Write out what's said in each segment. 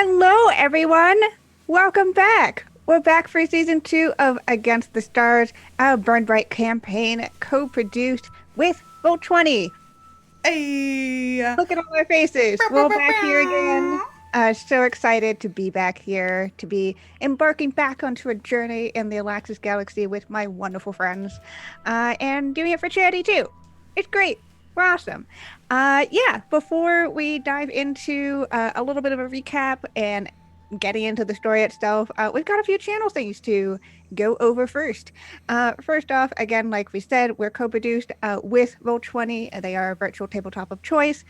Hello, everyone. Welcome back. We're back for season 2 of Against the Stars, a Burn Bryte campaign co-produced with Roll20. Hey. Look at all our faces. We're back here again. So excited to be back here, to be embarking back onto a journey in the Olaxis Galaxy with my wonderful friends, and doing it for charity too. It's great. We're awesome. Yeah, before we dive into a little bit of a recap and getting into the story itself, we've got a few channel things to go over first. First off, again, like we said, we're co-produced with Roll20. They are a virtual tabletop of choice.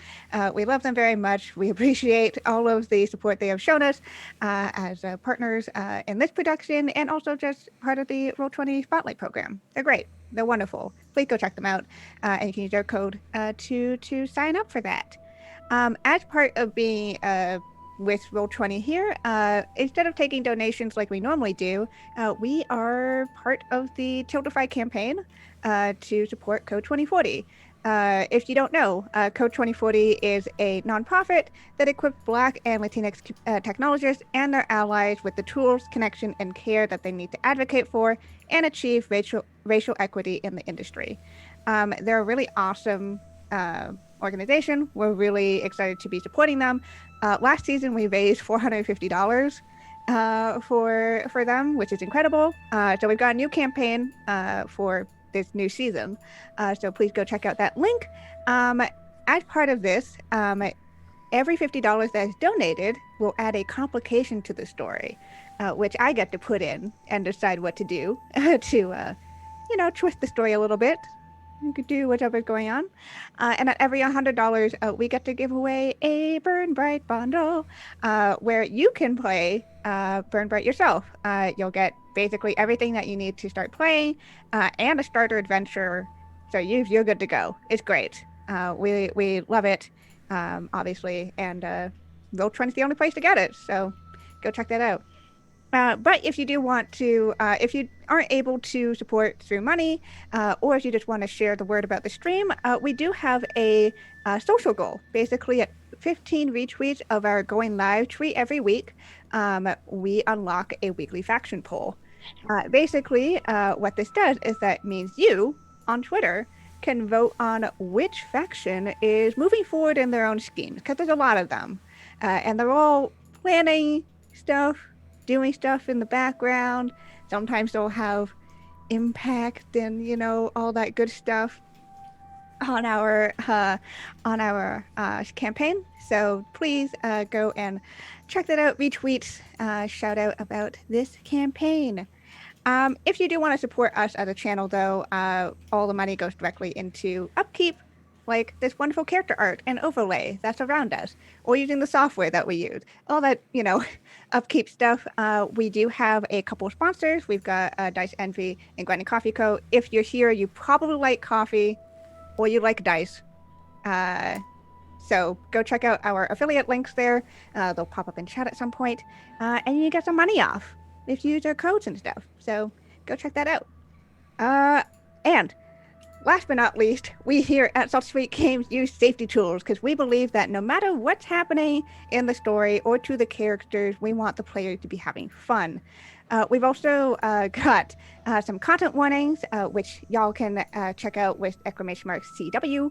We love them very much. We appreciate all of the support they have shown us as partners in this production and also just part of the Roll20 Spotlight program. They're great. They're wonderful. Please go check them out, and you can use our code to sign up for that. As part of being with Roll20 here, instead of taking donations like we normally do, we are part of the Tiltify campaign to support Code 2040. If you don't know, Code 2040 is a nonprofit that equips Black and Latinx technologists and their allies with the tools, connection, and care that they need to advocate for and achieve racial equity in the industry. They're a really awesome organization. We're really excited to be supporting them. Last season, we raised $450 for them, which is incredible. So we've got a new campaign for this new season. So please go check out that link. As part of this, every $50 that is donated will add a complication to the story, which I get to put in and decide what to do to, twist the story a little bit. You could do whatever's going on. And at every $100, we get to give away a Burn Bryte bundle where you can play Burn Bryte yourself. You'll get basically everything that you need to start playing and a starter adventure. So you're good to go. It's great. We love it, obviously. And Roll20 is the only place to get it. So go check that out. But if you do want to, if you aren't able to support through money, or if you just want to share the word about the stream, we do have a social goal. Basically, at 15 retweets of our going live tweet every week, we unlock a weekly faction poll. Basically, what this does is that means you, on Twitter, can vote on which faction is moving forward in their own schemes, because there's a lot of them. And they're all planning stuff, doing stuff in the background. Sometimes they'll have impact and all that good stuff on our campaign. So please go and check that out. Retweet, shout out about this campaign. If you do want to support us as a channel, though, all the money goes directly into upkeep, like this wonderful character art and overlay that's around us, or using the software that we use. All that, upkeep stuff. We do have a couple of sponsors. We've got Dice Envy and Grinding Coffee Co. If you're here, you probably like coffee or you like dice. So go check out our affiliate links there. They'll pop up in chat at some point. And you get some money off if you use our codes and stuff. So go check that out. And last but not least, we here at Salty Sweet Games use safety tools because we believe that no matter what's happening in the story or to the characters, we want the players to be having fun. We've also got some content warnings, which y'all can check out with !CW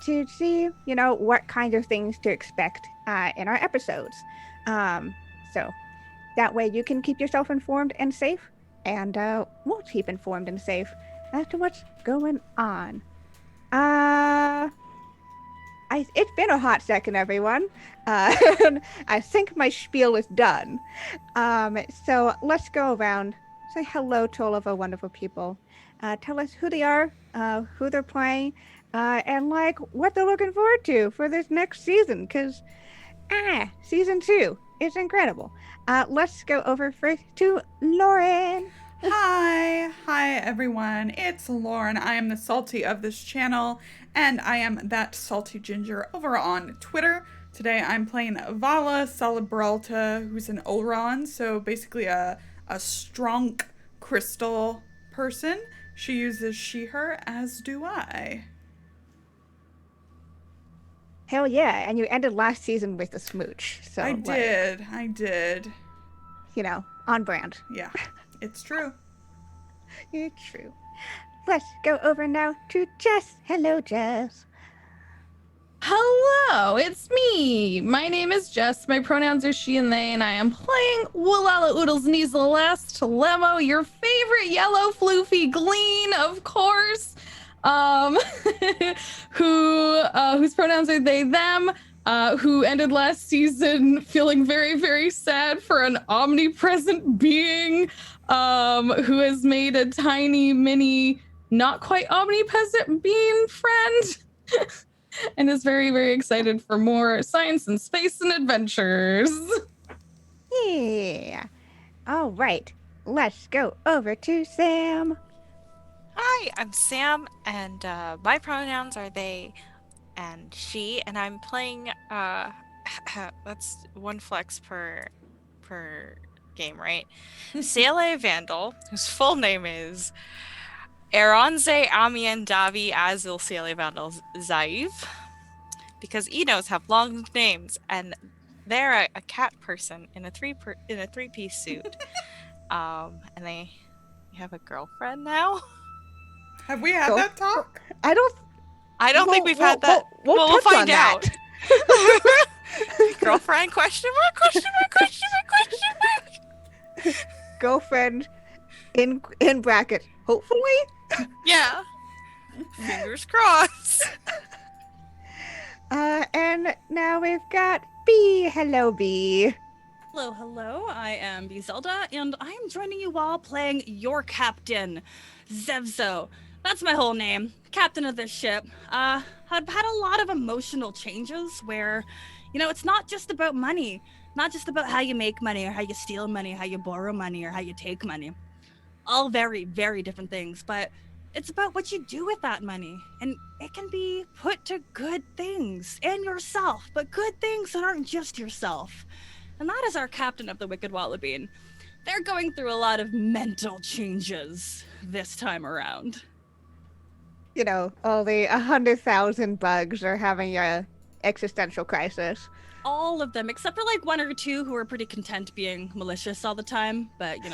to see, what kind of things to expect in our episodes. So that way you can keep yourself informed and safe, and we'll keep informed and safe as to what's going on. It's been a hot second, everyone. I think my spiel is done. So let's go around, say hello to all of our wonderful people. Tell us who they are, who they're playing, and what they're looking forward to for this next season. Because, season 2 is incredible. Let's go over first to Lauren. Hi everyone. It's Lauren. I am the salty of this channel, and I am that salty ginger over on Twitter. Today I'm playing Valla Celebralta, who's an Olron, so basically a strong crystal person. She uses she/her, as do I. Hell yeah. And you ended last season with a smooch. I So, like, did. I did. on brand. Yeah, it's true. It's true. Let's go over now to Jess. Hello, Jess. Hello, it's me. My name is Jess. My pronouns are she and they, and I am playing Wallahlah Oodles Last Lemo, your favorite yellow floofy glean, of course. Whose pronouns are they, them, who ended last season feeling very, very sad for an omnipresent being, who has made a tiny, mini, not quite omnipresent being friend. And is very, very excited for more science and space and adventures. Yeah. All right. Let's go over to Sam. Hi, I'm Sam, and my pronouns are they and she, and I'm playing that's one flex per game, right? Sele Vandil, whose full name is Eronze Amien Davi Azil Sele Vandil Zaiv, because Enos have long names, and they're a cat person in a three-piece suit. And they have a girlfriend now. Have we had Go- that talk? I don't. I don't think we've had that. We'll Well, we'll touch on find out. that. Girlfriend? Question mark? Question mark? Question mark? Question mark? Girlfriend in brackets. Hopefully. Yeah. Fingers crossed. And now we've got B. Hello, B. Hello, hello. I am Zelda, and I am joining you all playing your captain, Zev'xo. That's my whole name, captain of this ship. I've had a lot of emotional changes where, it's not just about money, not just about how you make money or how you steal money, how you borrow money or how you take money. All very, very different things, but it's about what you do with that money, and it can be put to good things and yourself, but good things that aren't just yourself. And that is our captain of the Wicked Wallabean. They're going through a lot of mental changes this time around. All the 100,000 bugs are having a existential crisis. All of them, except for like one or two who are pretty content being malicious all the time, but you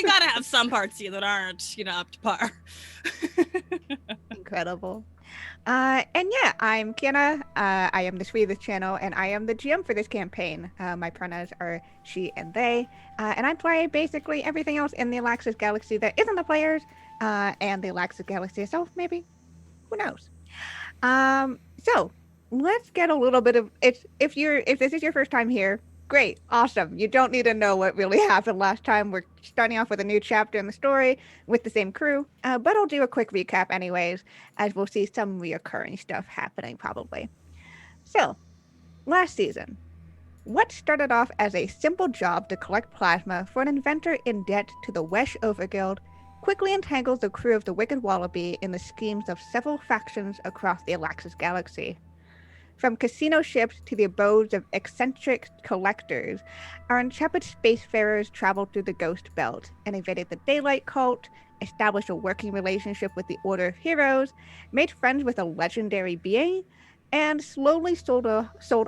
gotta have some parts of you that aren't, up to par. Incredible. And yeah, I'm Kienna. I am the Sweet of this channel, and I am the GM for this campaign. My pronouns are she and they, and I play basically everything else in the Olaxis Galaxy that isn't the players, and the Olaxis Galaxy itself, maybe. Who knows? So let's get a little bit of it's. If this is your first time here, great, awesome. You don't need to know what really happened last time. We're starting off with a new chapter in the story with the same crew, but I'll do a quick recap anyways, as we'll see some reoccurring stuff happening probably. So, last season, what started off as a simple job to collect plasma for an inventor in debt to the Wesh Overguild quickly entangles the crew of the Wicked Wallaby in the schemes of several factions across the Olaxis Galaxy. From casino ships to the abodes of eccentric collectors, our intrepid spacefarers traveled through the Ghost Belt and evaded the Daylight Cult, established a working relationship with the Order of Heroes, made friends with a legendary being, and slowly sold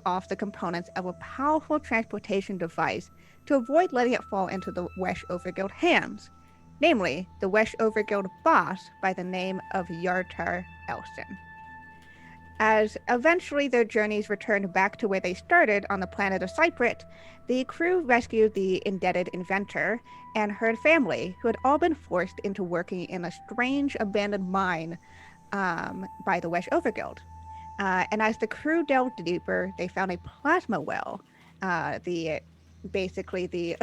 off the components of a powerful transportation device to avoid letting it fall into the Wesh Overguild hands, namely the Wesh Overguild boss by the name of Yartar Elson. As eventually their journeys returned back to where they started on the planet of Cyprit, the crew rescued the indebted inventor and her family, who had all been forced into working in a strange abandoned mine by the Wesh Overguild. And as the crew delved deeper, they found a plasma well, basically the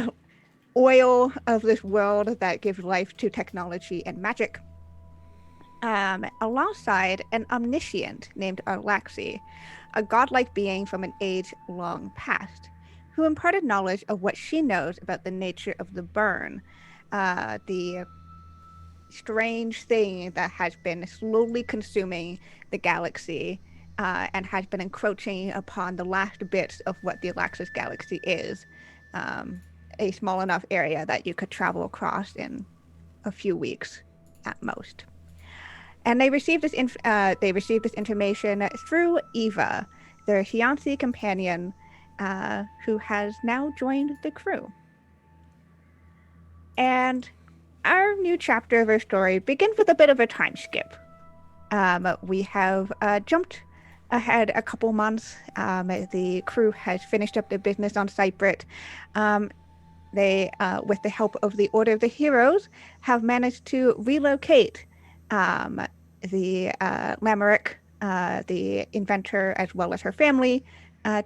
oil of this world that gives life to technology and magic. Alongside an omniscient named Olaxis, a godlike being from an age long past, who imparted knowledge of what she knows about the nature of the burn, the strange thing that has been slowly consuming the galaxy and has been encroaching upon the last bits of what the Olaxis Galaxy is, a small enough area that you could travel across in a few weeks at most. and they received this information through Eva, their Fiancé companion, who has now joined the crew. And our new chapter of our story begins with a bit of a time skip. We have jumped ahead a couple months. The crew has finished up their business on Cyprit. They, with the help of the Order of the Heroes, have managed to relocate the Lamerick, the inventor, as well as her family,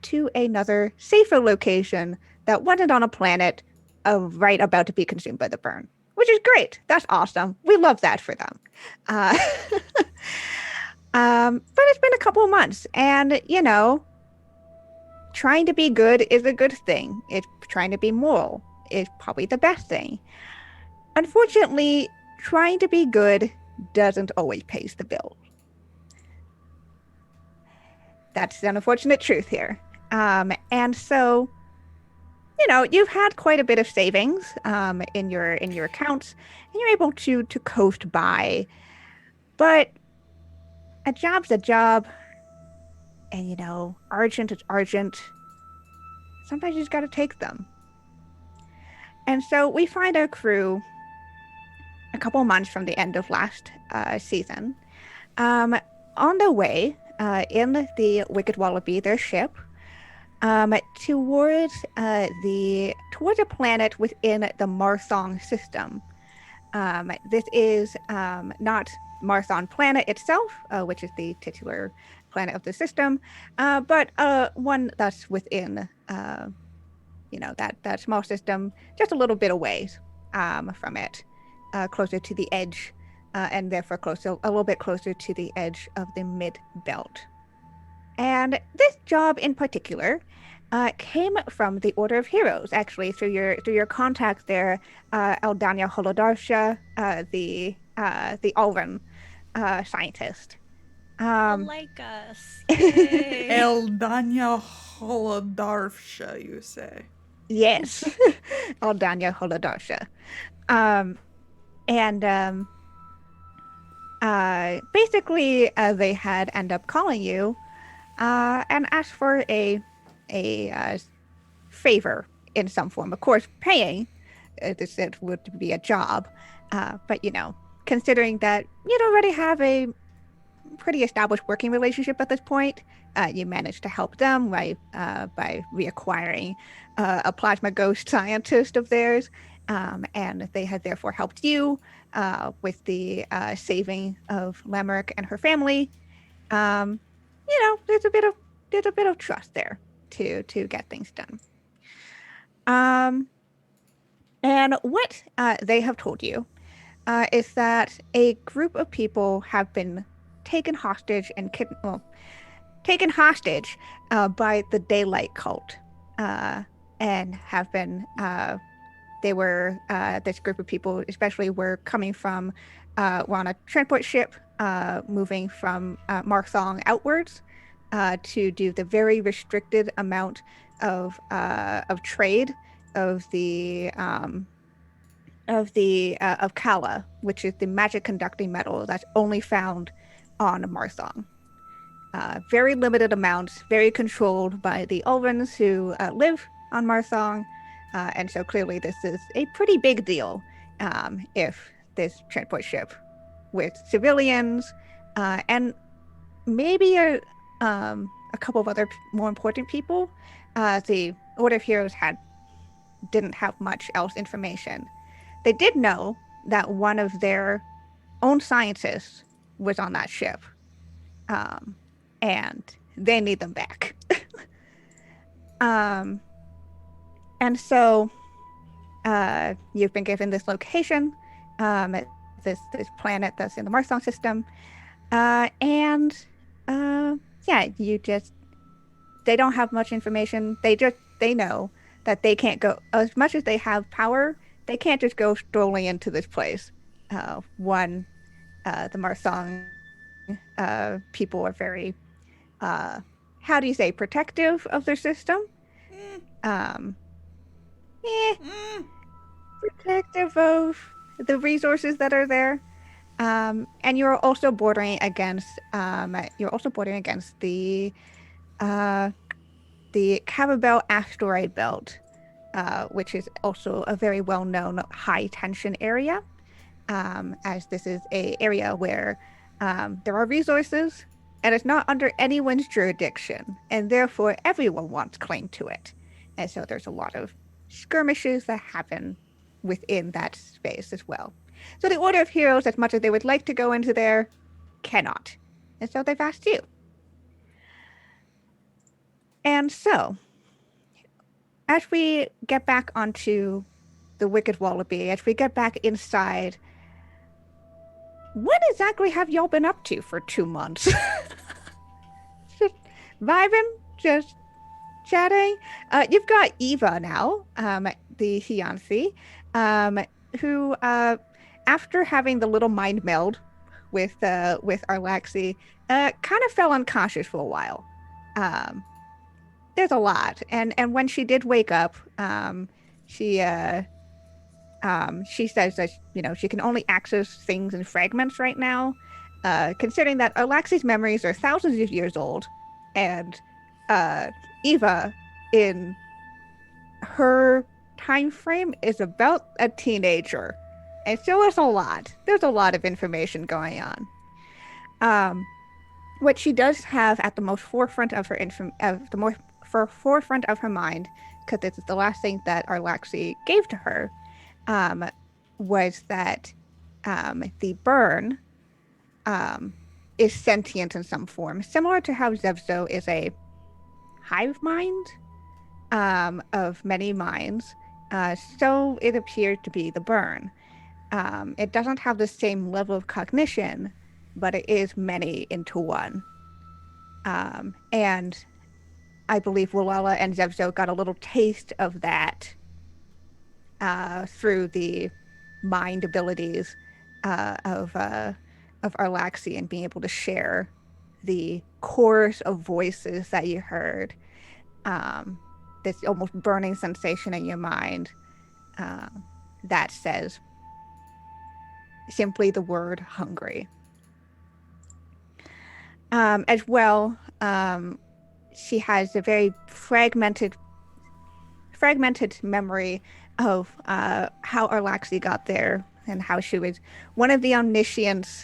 to another safer location that wasn't on a planet right about to be consumed by the burn, which is great. That's awesome. We love that for them. But it's been a couple of months, and, you know, trying to be good is a good thing. It's trying to be moral is probably the best thing. Unfortunately, trying to be good doesn't always pay the bills. That's the unfortunate truth here. And so, you know, you've had quite a bit of savings in your accounts, and you're able to coast by. But a job's a job, and, you know, urgent is urgent. Sometimes you just got to take them. And so we find our crew a couple months from the end of last season on their way in the Wicked Wallaby, their ship, towards a planet within the Marthon system. This is not Marthon planet itself, which is the titular planet of the system, but one that's within that small system, just a little bit away from it, closer to the edge, and therefore a little bit closer to the edge of the mid-belt. And this job in particular came from the Order of Heroes, actually, through your contact there, Eldanya Holodarsha, the Alvan scientist. Like us. Yay. Eldanya Holodarsha, you say? Yes, Eldanya Holodarsha. Basically, they had ended up calling you and asked for a favor in some form. Of course, paying. This would be a job, but, you know, considering that you'd already have a pretty established working relationship at this point, you managed to help them by reacquiring a plasma ghost scientist of theirs, and they had therefore helped you with the saving of Lamerick and her family. You know, there's a bit of trust there to get things done. And what they have told you is that a group of people have been taken hostage by the Daylight Cult, and have been. This group of people, especially, were coming from, were on a transport ship, moving from Marthon outwards, to do the very restricted amount of trade of Kala, which is the magic conducting metal that's only found on Marthon. Very limited amounts, very controlled by the Ulvans who live on Marthon, and so clearly this is a pretty big deal if this transport ship with civilians and maybe a couple of other more important people, the Order of Heroes didn't have much else information. They did know that one of their own scientists was on that ship, and they need them back. And so you've been given this location, this planet that's in the Marthon system, and they don't have much information. They know that they can't go, as much as they have power, they can't just go strolling into this place. The Marthon people are very, how do you say, protective of their system? Protective of the resources that are there. And you're also bordering against the Cavabel asteroid belt, which is also a very well-known high-tension area, as this is an area where there are resources, and it's not under anyone's jurisdiction, and therefore everyone wants claim to it. And so there's a lot of skirmishes that happen within that space as well. So the Order of Heroes, as much as they would like to go into there, cannot. And so they've asked you. And so, as we get back onto the Wicked Wallaby, as we get back inside, what exactly have y'all been up to for 2 months? Just vibing, just chatting. You've got Eva now, the fiancé, who, after having the little mind meld with Olaxis, kind of fell unconscious for a while. There's a lot, and when she did wake up, she says that she can only access things in fragments right now, considering that Olaxis' memories are thousands of years old, and Eva, in her time frame, is about a teenager, and so it's a lot. There's a lot of information going on. What she does have at the most forefront of her forefront of her mind, because this is the last thing that Olaxis gave to her, was that the burn is sentient in some form, similar to how Zev'xo is a hive mind of many minds. So it appeared to be the burn. It doesn't have the same level of cognition, but it is many into one. And I believe Wallahlah and Zev'xo got a little taste of that through the mind abilities of Olaxis, and being able to share the chorus of voices that you heard. This almost burning sensation in your mind that says simply the word hungry. As well, she has a very fragmented memory of how Olaxis got there, and how she was one of the omniscients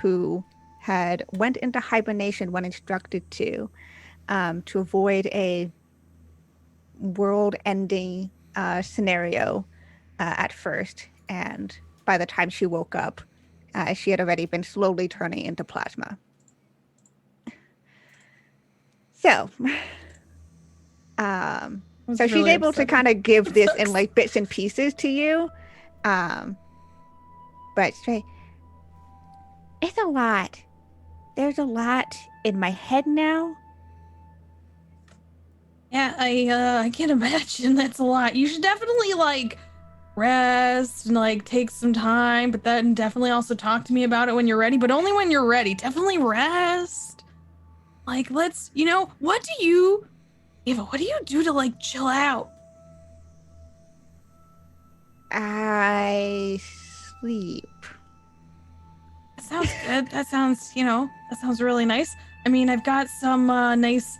who had went into hibernation when instructed to avoid a world-ending scenario at first, and by the time she woke up, she had already been slowly turning into plasma. So, she's really able to kind of give this in like bits and pieces to you, but it's a lot. There's a lot in my head now. Yeah, I can't imagine that's a lot. You should definitely rest and take some time, but then definitely also talk to me about it when you're ready, but only when you're ready. Definitely rest. Let's, what do you do to chill out? I sleep. That sounds good. That sounds really nice. I mean, I've got some nice,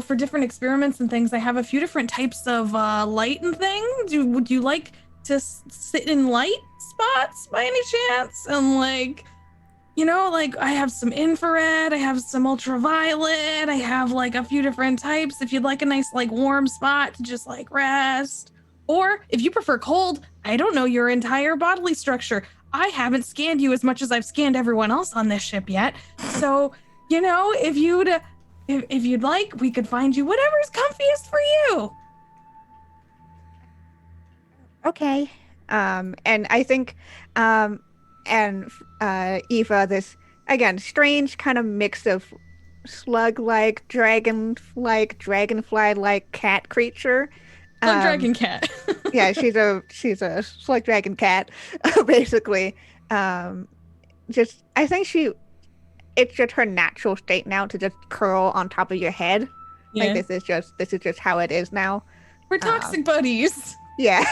for different experiments and things, I have a few different types of light and things. Would you like to sit in light spots by any chance? And I have some infrared, I have some ultraviolet, I have a few different types. If you'd like a nice warm spot to just rest. Or if you prefer cold, I don't know your entire bodily structure. I haven't scanned you as much as I've scanned everyone else on this ship yet. So, if you'd like, we could find you whatever's comfiest for you. Okay. And I think Eva, this again strange kind of mix of slug-like, dragonfly-like cat creature. Slug dragon cat. Yeah, she's a slug dragon cat, basically. I think it's just her natural state now to just curl on top of your head. Yeah. This is just how it is now. We're toxic buddies. Yeah.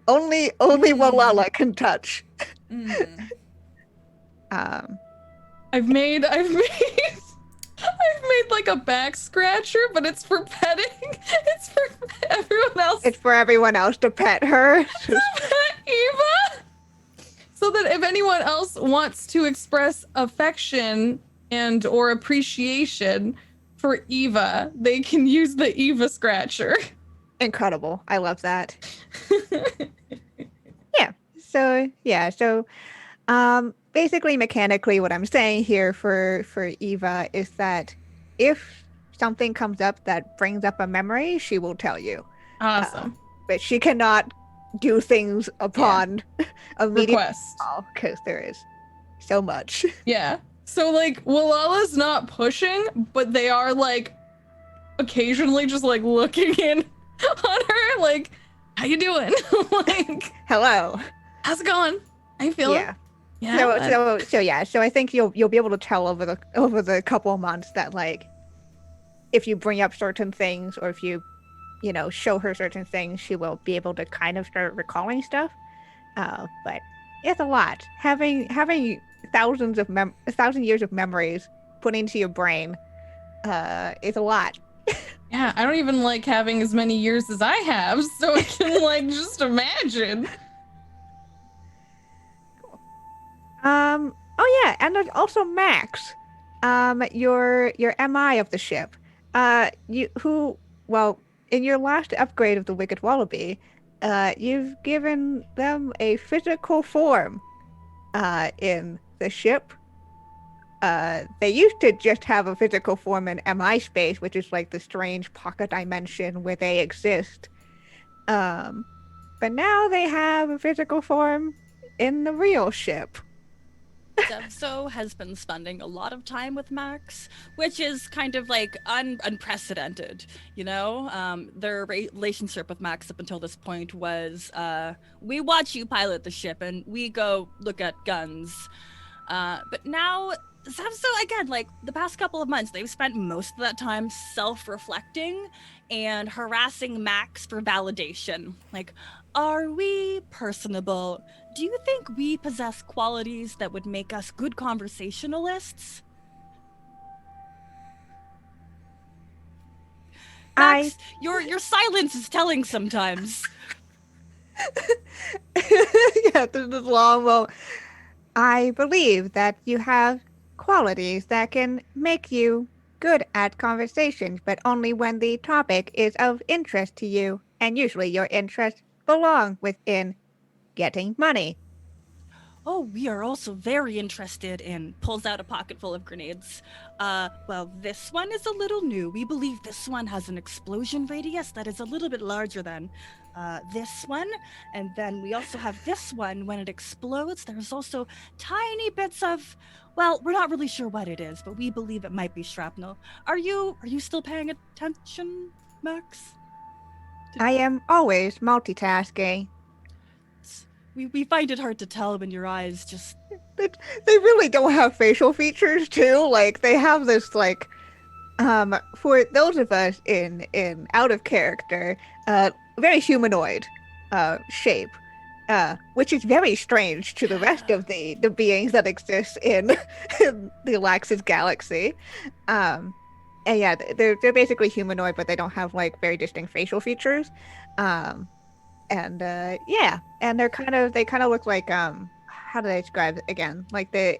only Wallahlah can touch. Mm. I've made I've made like a back scratcher, but it's for petting. It's for everyone else. It's for everyone else to pet her. To pet Eva. So that if anyone else wants to express affection and or appreciation for Eva, they can use the Eva scratcher. Incredible. I love that. So basically mechanically what I'm saying here for Eva is that if something comes up that brings up a memory, she will tell you. Awesome. But she cannot do things upon immediate Request. because there is so much. Yeah. So like Wallah's not pushing, but they are like occasionally just like looking in on her like, how you doing? Like, Hello. how's it going? How you feeling? Yeah. Yeah. So I think you'll be able to tell over the couple of months that like if you bring up certain things or if you show her certain things, she will be able to kind of start recalling stuff. But it's a lot. Having 1,000 years of memories put into your brain is a lot. Yeah, I don't even like having as many years as I have, so I can like just imagine. Oh yeah, and there's also Max. Your MI of the ship. In your last upgrade of the Wicked Wallaby, you've given them a physical form in the ship. They used to just have a physical form in MI space, which is like the strange pocket dimension where they exist. But now they have a physical form in the real ship. Zev'xo has been spending a lot of time with Max, which is kind of like unprecedented, you know? Their relationship with Max up until this point was, we watch you pilot the ship and we go look at guns. But now, Zev'xo, again, like the past couple of months, they've spent most of that time self-reflecting and harassing Max for validation. Like, are we personable? Do you think we possess qualities that would make us good conversationalists? Max, your silence is telling sometimes. Yeah, this is long. Well, I believe that you have qualities that can make you good at conversations, but only when the topic is of interest to you, and usually your interests belong within getting money. Oh, we are also very interested in pulls out a pocket full of grenades. Well, this one is a little new. We believe this one has an explosion radius that is a little bit larger than this one. And then we also have this one. When it explodes, there's also tiny bits of, well, we're not really sure what it is, but we believe it might be shrapnel. Are you still paying attention, Max? I am always multitasking. We find it hard to tell when your eyes just... They really don't have facial features too. Like they have this like for those of us in out of character, very humanoid shape. Which is very strange to the rest of the beings that exist in the Olaxis Galaxy. And yeah, they're basically humanoid, but they don't have like very distinct facial features. And they kind of look like how do I describe it again? Like the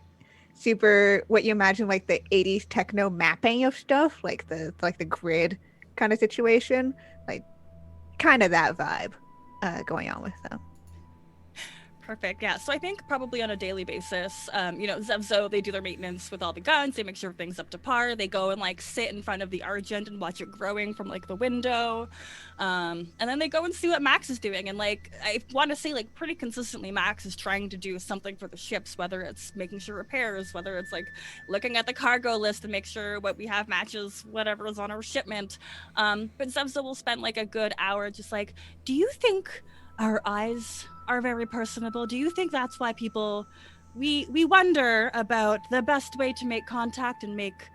super what you imagine like the 80s techno mapping of stuff, like the grid kind of situation, like kind of that vibe going on with them. Perfect. Yeah. So I think probably on a daily basis, Zev'xo, they do their maintenance with all the guns. They make sure everything's up to par. They go and like sit in front of the Argent and watch it growing from like the window. And then they go and see what Max is doing. And like, I want to say like pretty consistently, Max is trying to do something for the ships, whether it's making sure repairs, whether it's like looking at the cargo list to make sure what we have matches whatever is on our shipment. But Zev'xo will spend like a good hour just like, do you think our eyes are very personable? Do you think that's why people we wonder about the best way to make contact and make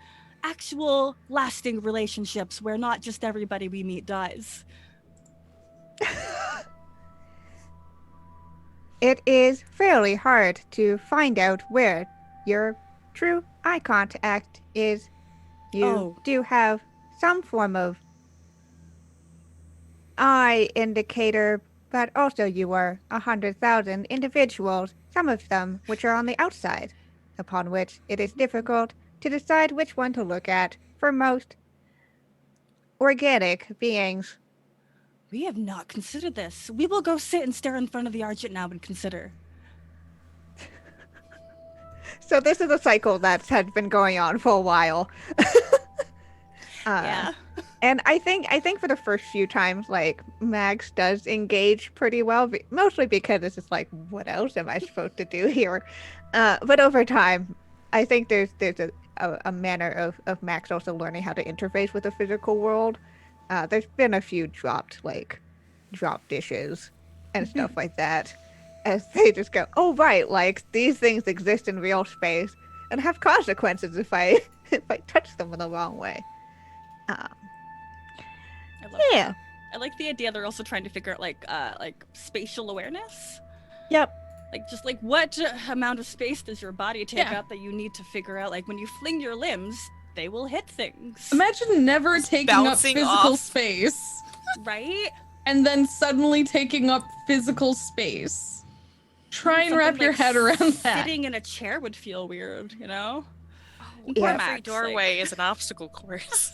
actual lasting relationships where not just everybody we meet dies? it is fairly hard to find out where your true eye contact is. You do have some form of eye indicator, but also you are 100,000 individuals, some of them which are on the outside, upon which it is difficult to decide which one to look at for most organic beings. We have not considered this. We will go sit and stare in front of the Argent now and consider. So this is a cycle that had been going on for a while. Yeah. And I think for the first few times, like, Max does engage pretty well, mostly because it's just like, what else am I supposed to do here? But over time, I think there's a manner of Max also learning how to interface with the physical world. There's been a few dropped dishes and stuff like that, as they just go, oh right, like, these things exist in real space and have consequences if I touch them in the wrong way. Yeah. I like the idea they're also trying to figure out like spatial awareness. Yep. Like just like what amount of space does your body take Yeah. up that you need to figure out? Like when you fling your limbs, they will hit things. Imagine never taking up bouncing physical off. space Right? and then suddenly taking up physical space. Try and wrap Something your like head around that. Sitting in a chair would feel weird, you know? Yeah. Every Max, doorway is an obstacle course.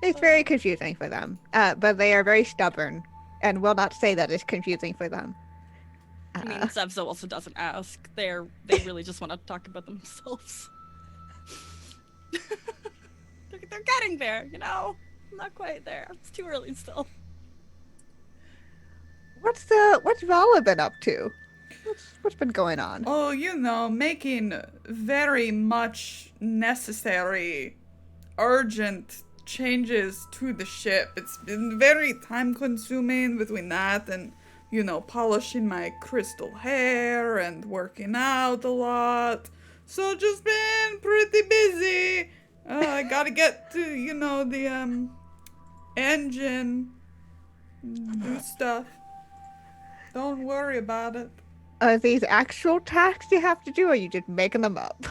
It's very confusing for them, but they are very stubborn and will not say that it's confusing for them. I mean, Zev'xo also doesn't ask. They really just want to talk about themselves. they're getting there, you know? I'm not quite there. It's too early still. What's Valla been up to? What's been going on? Oh, making very much necessary, urgent changes to the ship. It's been very time consuming between that and, polishing my crystal hair and working out a lot. So just been pretty busy. I gotta get to, the engine, do stuff. Don't worry about it. Are these actual tasks you have to do, or are you just making them up?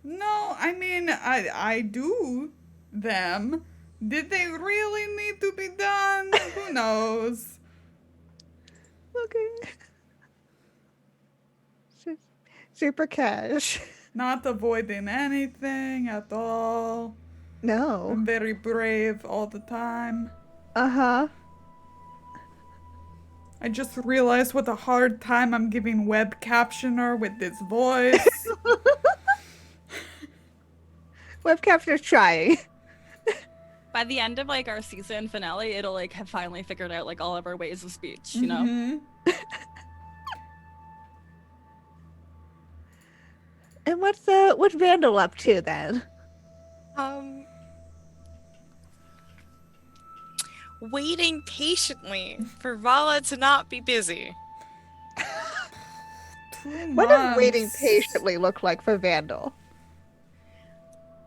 No, I mean, I do them. Did they really need to be done? Who knows? Okay. Super cash. Not avoiding anything at all. No. I'm very brave all the time. Uh-huh. I just realized what a hard time I'm giving web captioner with this voice. Web capture's trying. By the end of like our season finale, it'll like have finally figured out like all of our ways of speech, you know? Mhm. And what's Vandil up to then? Waiting patiently for Valla to not be busy. 2 What does waiting months. patiently look like for Vandil?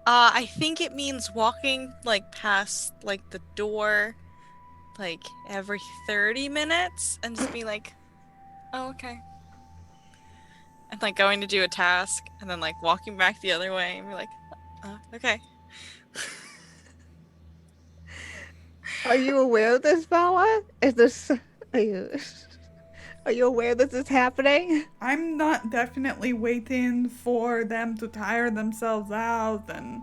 I think it means walking like past like the door like every 30 minutes and just be like, oh, okay. And like going to do a task and then like walking back the other way and be like, okay. Are you aware of this, Valla? Are you aware this is happening? I'm not definitely waiting for them to tire themselves out and,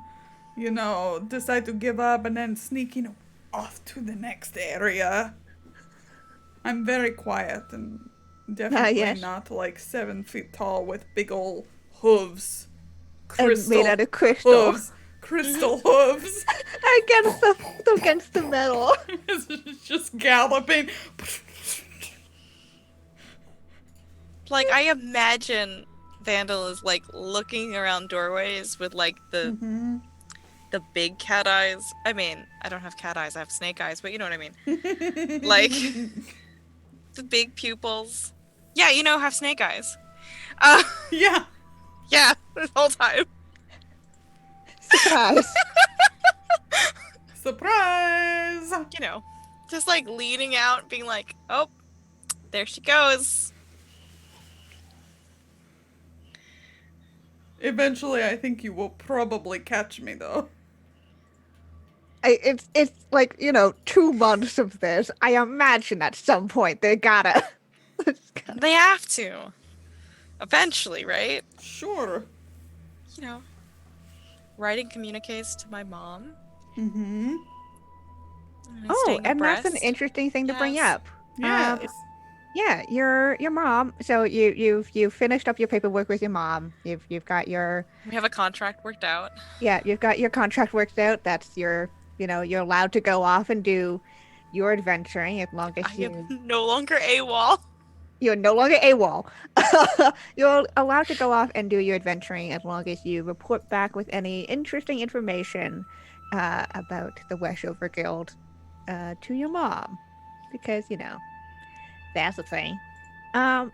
decide to give up and then sneaking off to the next area. I'm very quiet and definitely yes. not like 7 feet tall with big ol' hooves. And made out of crystal. hooves. Crystal hooves. against the metal. It's just galloping. Like I imagine Vandil is like looking around doorways with like the big cat eyes. I mean, I don't have cat eyes, I have snake eyes, but you know what I mean. Like the big pupils. Yeah, have snake eyes. Yeah. Yeah, this whole time. Surprise. Surprise. Just like leaning out, being like, oh, there she goes. Eventually, I think you will probably catch me, though. It's like, 2 months of this. I imagine at some point they gotta. They have to. Eventually, right? Sure. You know, writing communiques to my mom. Mm-hmm. Oh, and that's an interesting thing to bring up. Yes. Yeah, your mom. So you've finished up your paperwork with your mom. You've got your We have a contract worked out. you've got your contract worked out. That's you're allowed to go off and do your adventuring as long as I am no longer AWOL. you're no longer AWOL. You're allowed to go off and do your adventuring as long as you report back with any interesting information about the Weshover Guild to your mom, because that's the thing. But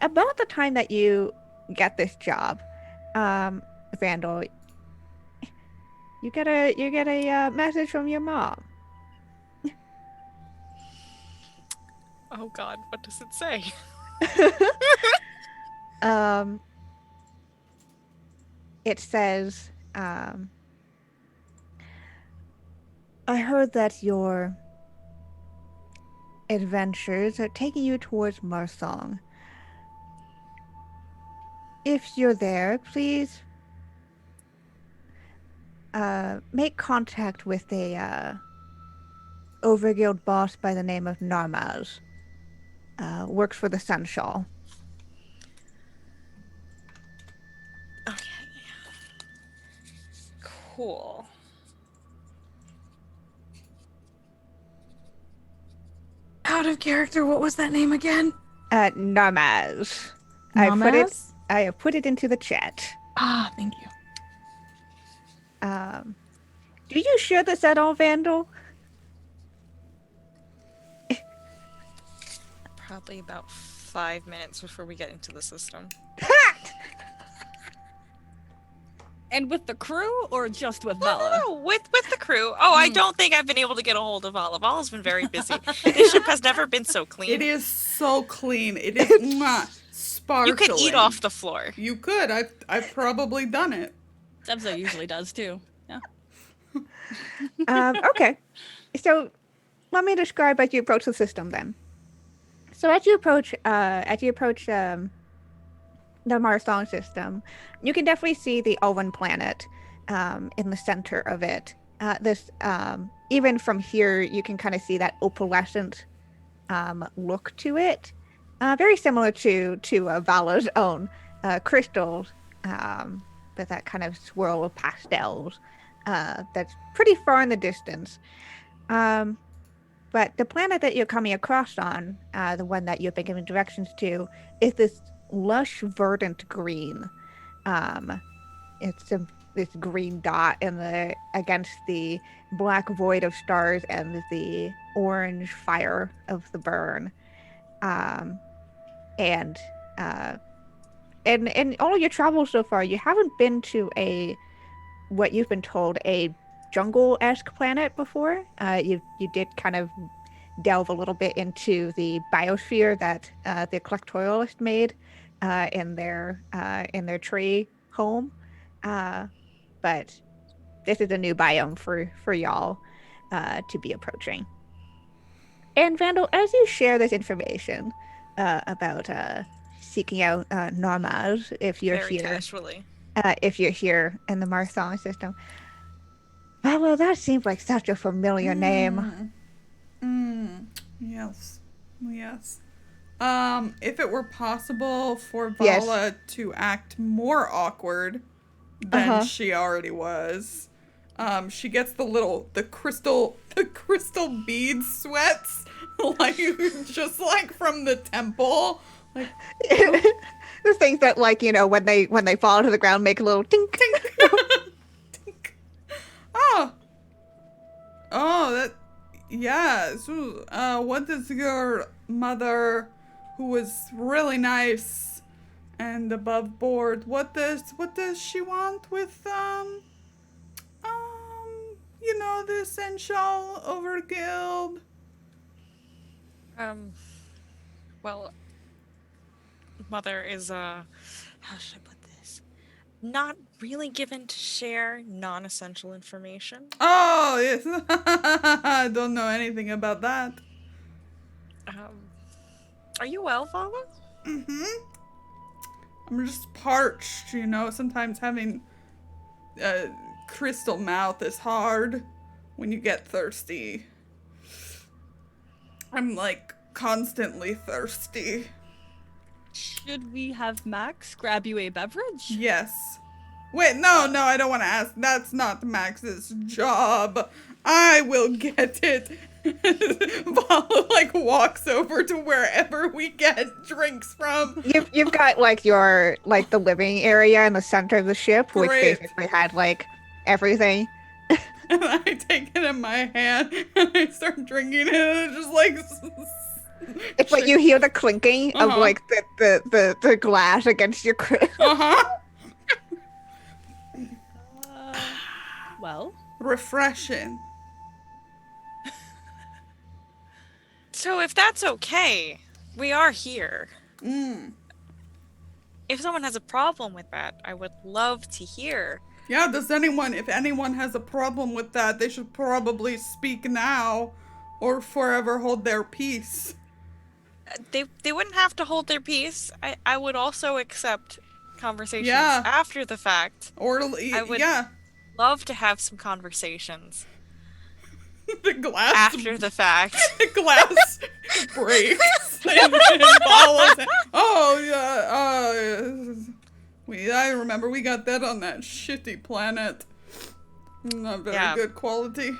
about the time that you get this job, Vandil, you get a message from your mom. Oh God, what does it say? It says, I heard that your adventures are taking you towards Marsong. If you're there, please make contact with a Overguild boss by the name of Narmaz. Works for the Sunshaw. Okay. Cool. Out of character, what was that name again? Narmaz. Namaz? I have put it into the chat. Ah, thank you. Do you share this at all, Vandil? Probably about 5 minutes before we get into the system. And with the crew, or just with Valla? No, with the crew. Oh, I don't think I've been able to get a hold of Valla. Valla's been very busy. This ship has never been so clean. It is so clean. It is sparkling. You could eat off the floor. You could. I've probably done it. Zev'xo usually does too. Yeah. Okay. So let me describe as you approach the system then. So as you approach the Marsong system, you can definitely see the Owen planet in the center of it. Even from here, you can kind of see that opalescent look to it, very similar to Valla's own crystals, with that kind of swirl of pastels that's pretty far in the distance. But the planet that you're coming across on, the one that you've been given directions to, is this lush, verdant green. It's this green dot against the black void of stars and the orange fire of the burn. And in all of your travels so far, you haven't been to what you've been told, a jungle-esque planet before. You did kind of delve a little bit into the biosphere that the Collectorialist made in their tree home, but this is a new biome for y'all to be approaching. And Vandil, as you share this information about seeking out Narmaz, if you're Very here, casually. If you're here in the Marsong system. Well, that seems like such a familiar name. Yes. If it were possible for Valla to act more awkward than she already was, she gets the crystal bead sweats, like just like from the temple, like The things that, like, when they fall to the ground, make a little tink. Tink. That, yeah. So, what does your mother, who was really nice and above board, what does she want with the essential over guild? Well, Mother is, how should I put this? Not really given to share non-essential information. Oh, yes. I don't know anything about that. Are you well, Valla? Mm-hmm. I'm just parched, Sometimes having a crystal mouth is hard when you get thirsty. I'm like constantly thirsty. Should we have Max grab you a beverage? Yes. Wait, no, I don't want to ask. That's not Max's job. I will get it. Valla like walks over to wherever we get drinks from. You've got like the living area in the center of the ship, which Great. basically had like everything. And I take it in my hand and I start drinking it and it's just like It's like you hear the clinking of like the glass against your crystal. Well, refreshing. So if that's okay, we are here. If someone has a problem with that, I would love to hear. Yeah, if anyone has a problem with that, they should probably speak now or forever hold their peace. They wouldn't have to hold their peace. I would also accept conversations after the fact. I would love to have some conversations. The glass after the fact. The glass breaks. And Valla's, I remember we got that on that shitty planet. Not very good quality.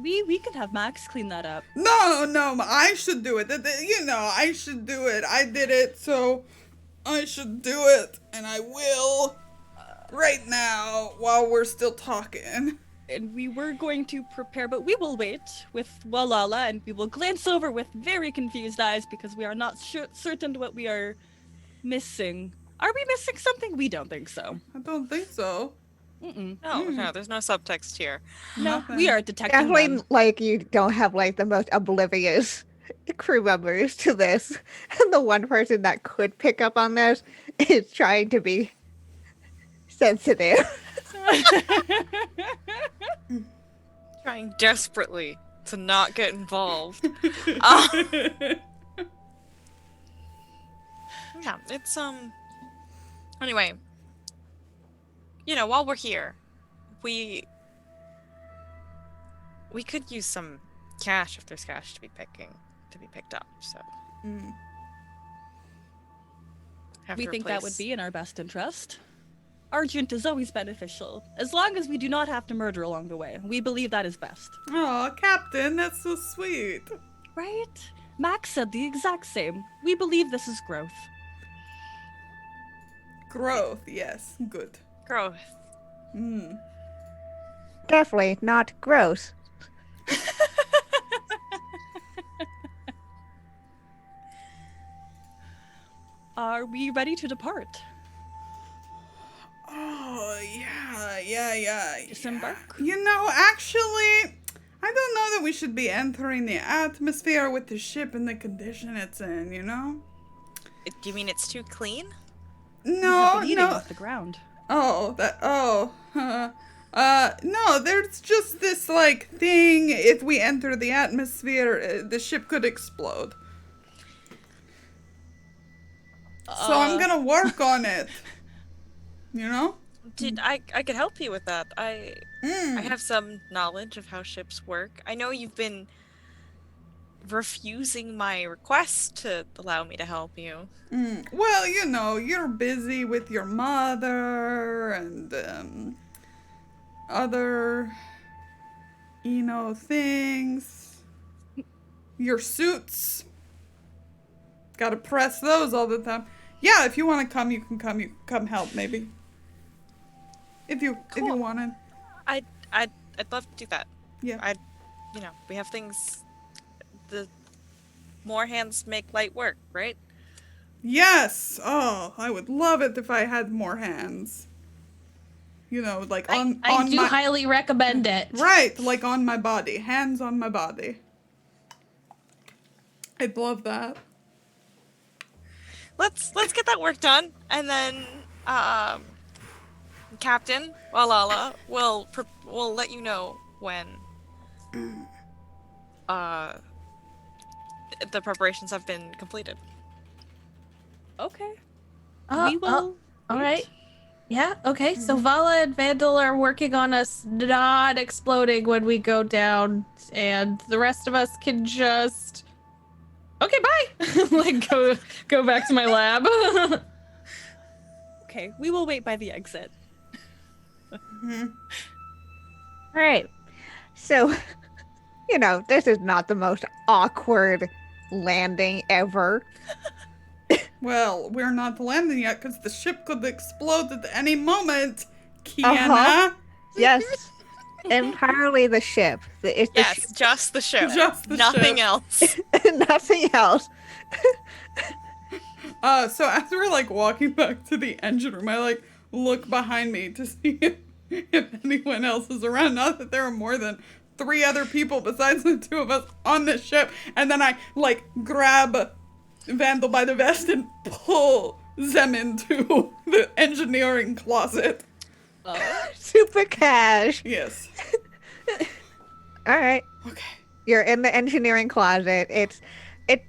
we could have Max clean that up. No, I should do it. I should do it. I did it, so I should do it, and I will right now while we're still talking. And we were going to prepare, but we will wait with Wallahlah, and we will glance over with very confused eyes because we are not certain what we are missing. Are we missing something? We don't think so. I don't think so. No, there's no subtext here. No, we are detecting Definitely, them. like, you don't have, like, the most oblivious crew members to this. And the one person that could pick up on this is trying to be sensitive. Trying desperately to not get involved. Yeah, it's, anyway. While we're here, we could use some cash if there's cash to be picked up, so. We think that would be in our best interest. Argent is always beneficial, as long as we do not have to murder along the way. We believe that is best. Oh, Captain, that's so sweet. Right? Max said the exact same. We believe this is growth. Growth, yes. Good. Growth. Definitely not gross. Are we ready to depart? Oh, yeah. Disembark? Actually, I don't know that we should be entering the atmosphere with the ship in the condition it's in, Do you mean it's too clean? No, Off the ground. No, there's just this, like, thing, if we enter the atmosphere, the ship could explode. So I'm gonna work on it. I could help you with that. I have some knowledge of how ships work. I know you've been refusing my request to allow me to help you. Well, you're busy with your mother and other, things. Your suits. Gotta press those all the time. Yeah, if you want to come, you can come. You can come help, maybe. If you wanted. I'd love to do that. Yeah. We have things. The more hands make light work, right? Yes. Oh, I would love it if I had more hands. You know, like I do highly recommend it. Right, like on my body. Hands on my body. I'd love that. Let's get that work done, and then Captain Wallahlah will let you know when the preparations have been completed. Okay. We will. All right. Yeah. Okay. So Valla and Vandil are working on us not exploding when we go down, and the rest of us can just. Okay. Bye. Like go back to my lab. Okay, we will wait by the exit. All right. So, this is not the most awkward landing ever. Well, we're not landing yet because the ship could explode at any moment, Kienna. Yes. Entirely the ship. Yes, just the ship. Just the Nothing ship. else. Nothing else. So as we're like walking back to the engine room, I like look behind me to see if anyone else is around. Not that there are more than 3 other people besides the 2 of us on this ship. And then I like grab Vandil by the vest and pull Zem into the engineering closet. Super cash. Yes. All right. Okay. You're in the engineering closet. It's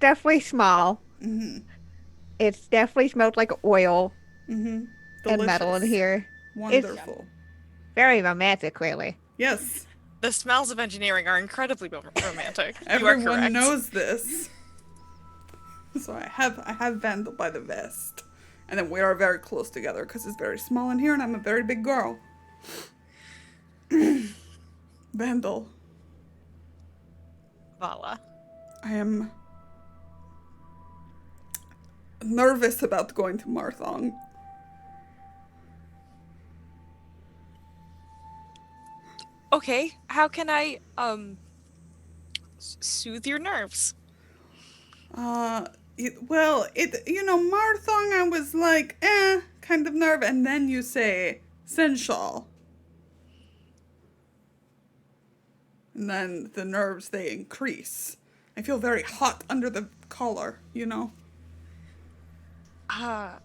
definitely small. Mm-hmm. It's definitely smelled like oil Mm-hmm. and metal in here. Wonderful. Very romantic, clearly. Yes. The smells of engineering are incredibly romantic. You are Everyone correct. knows this. So I have Vandil by the vest. And then we are very close together because it's very small in here and I'm a very big girl. Vandil, Valla. I am nervous about going to Marthong. Okay, how can I soothe your nerves? Marthong, I was like, kind of nerve, and then you say sensual. And then the nerves, they increase. I feel very hot under the collar, you know? I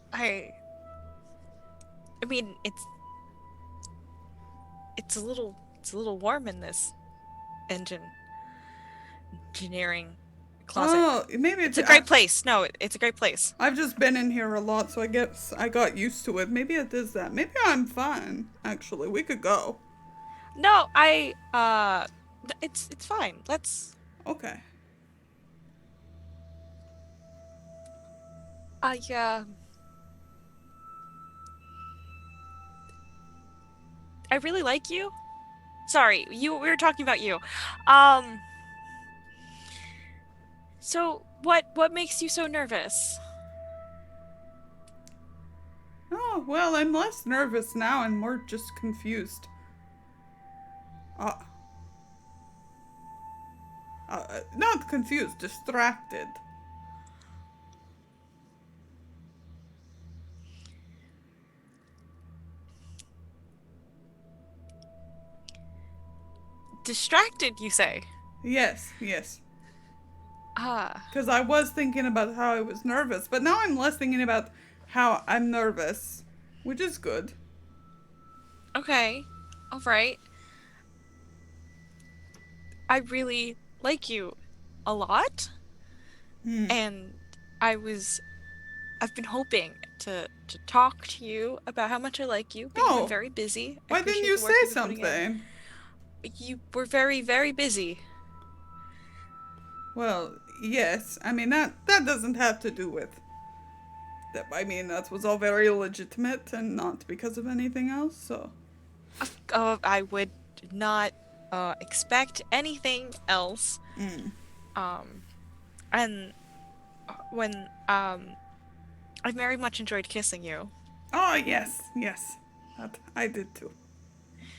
mean, it's a little warm in this engineering closet. Oh, maybe It's a great place. No, it's a great place. I've just been in here a lot, so I guess I got used to it. Maybe it is that. Maybe I'm fine, actually. We could go. No, it's fine. Let's. Okay. I really like you. Sorry, we were talking about you. So what makes you so nervous? Oh, well, I'm less nervous now and more just confused. Not confused, distracted. Distracted, you say? Yes. Ah. Because I was thinking about how I was nervous, but now I'm less thinking about how I'm nervous, which is good. Okay. All right. I really like you a lot. And I've been hoping to talk to you about how much I like you, but you've been very busy. Why didn't you say something? You were very, very busy. Well, yes. I mean, that doesn't have to do with that. I mean, that was all very legitimate and not because of anything else, so. I would not expect anything else. And when I very much enjoyed kissing you. Oh, yes. That I did too.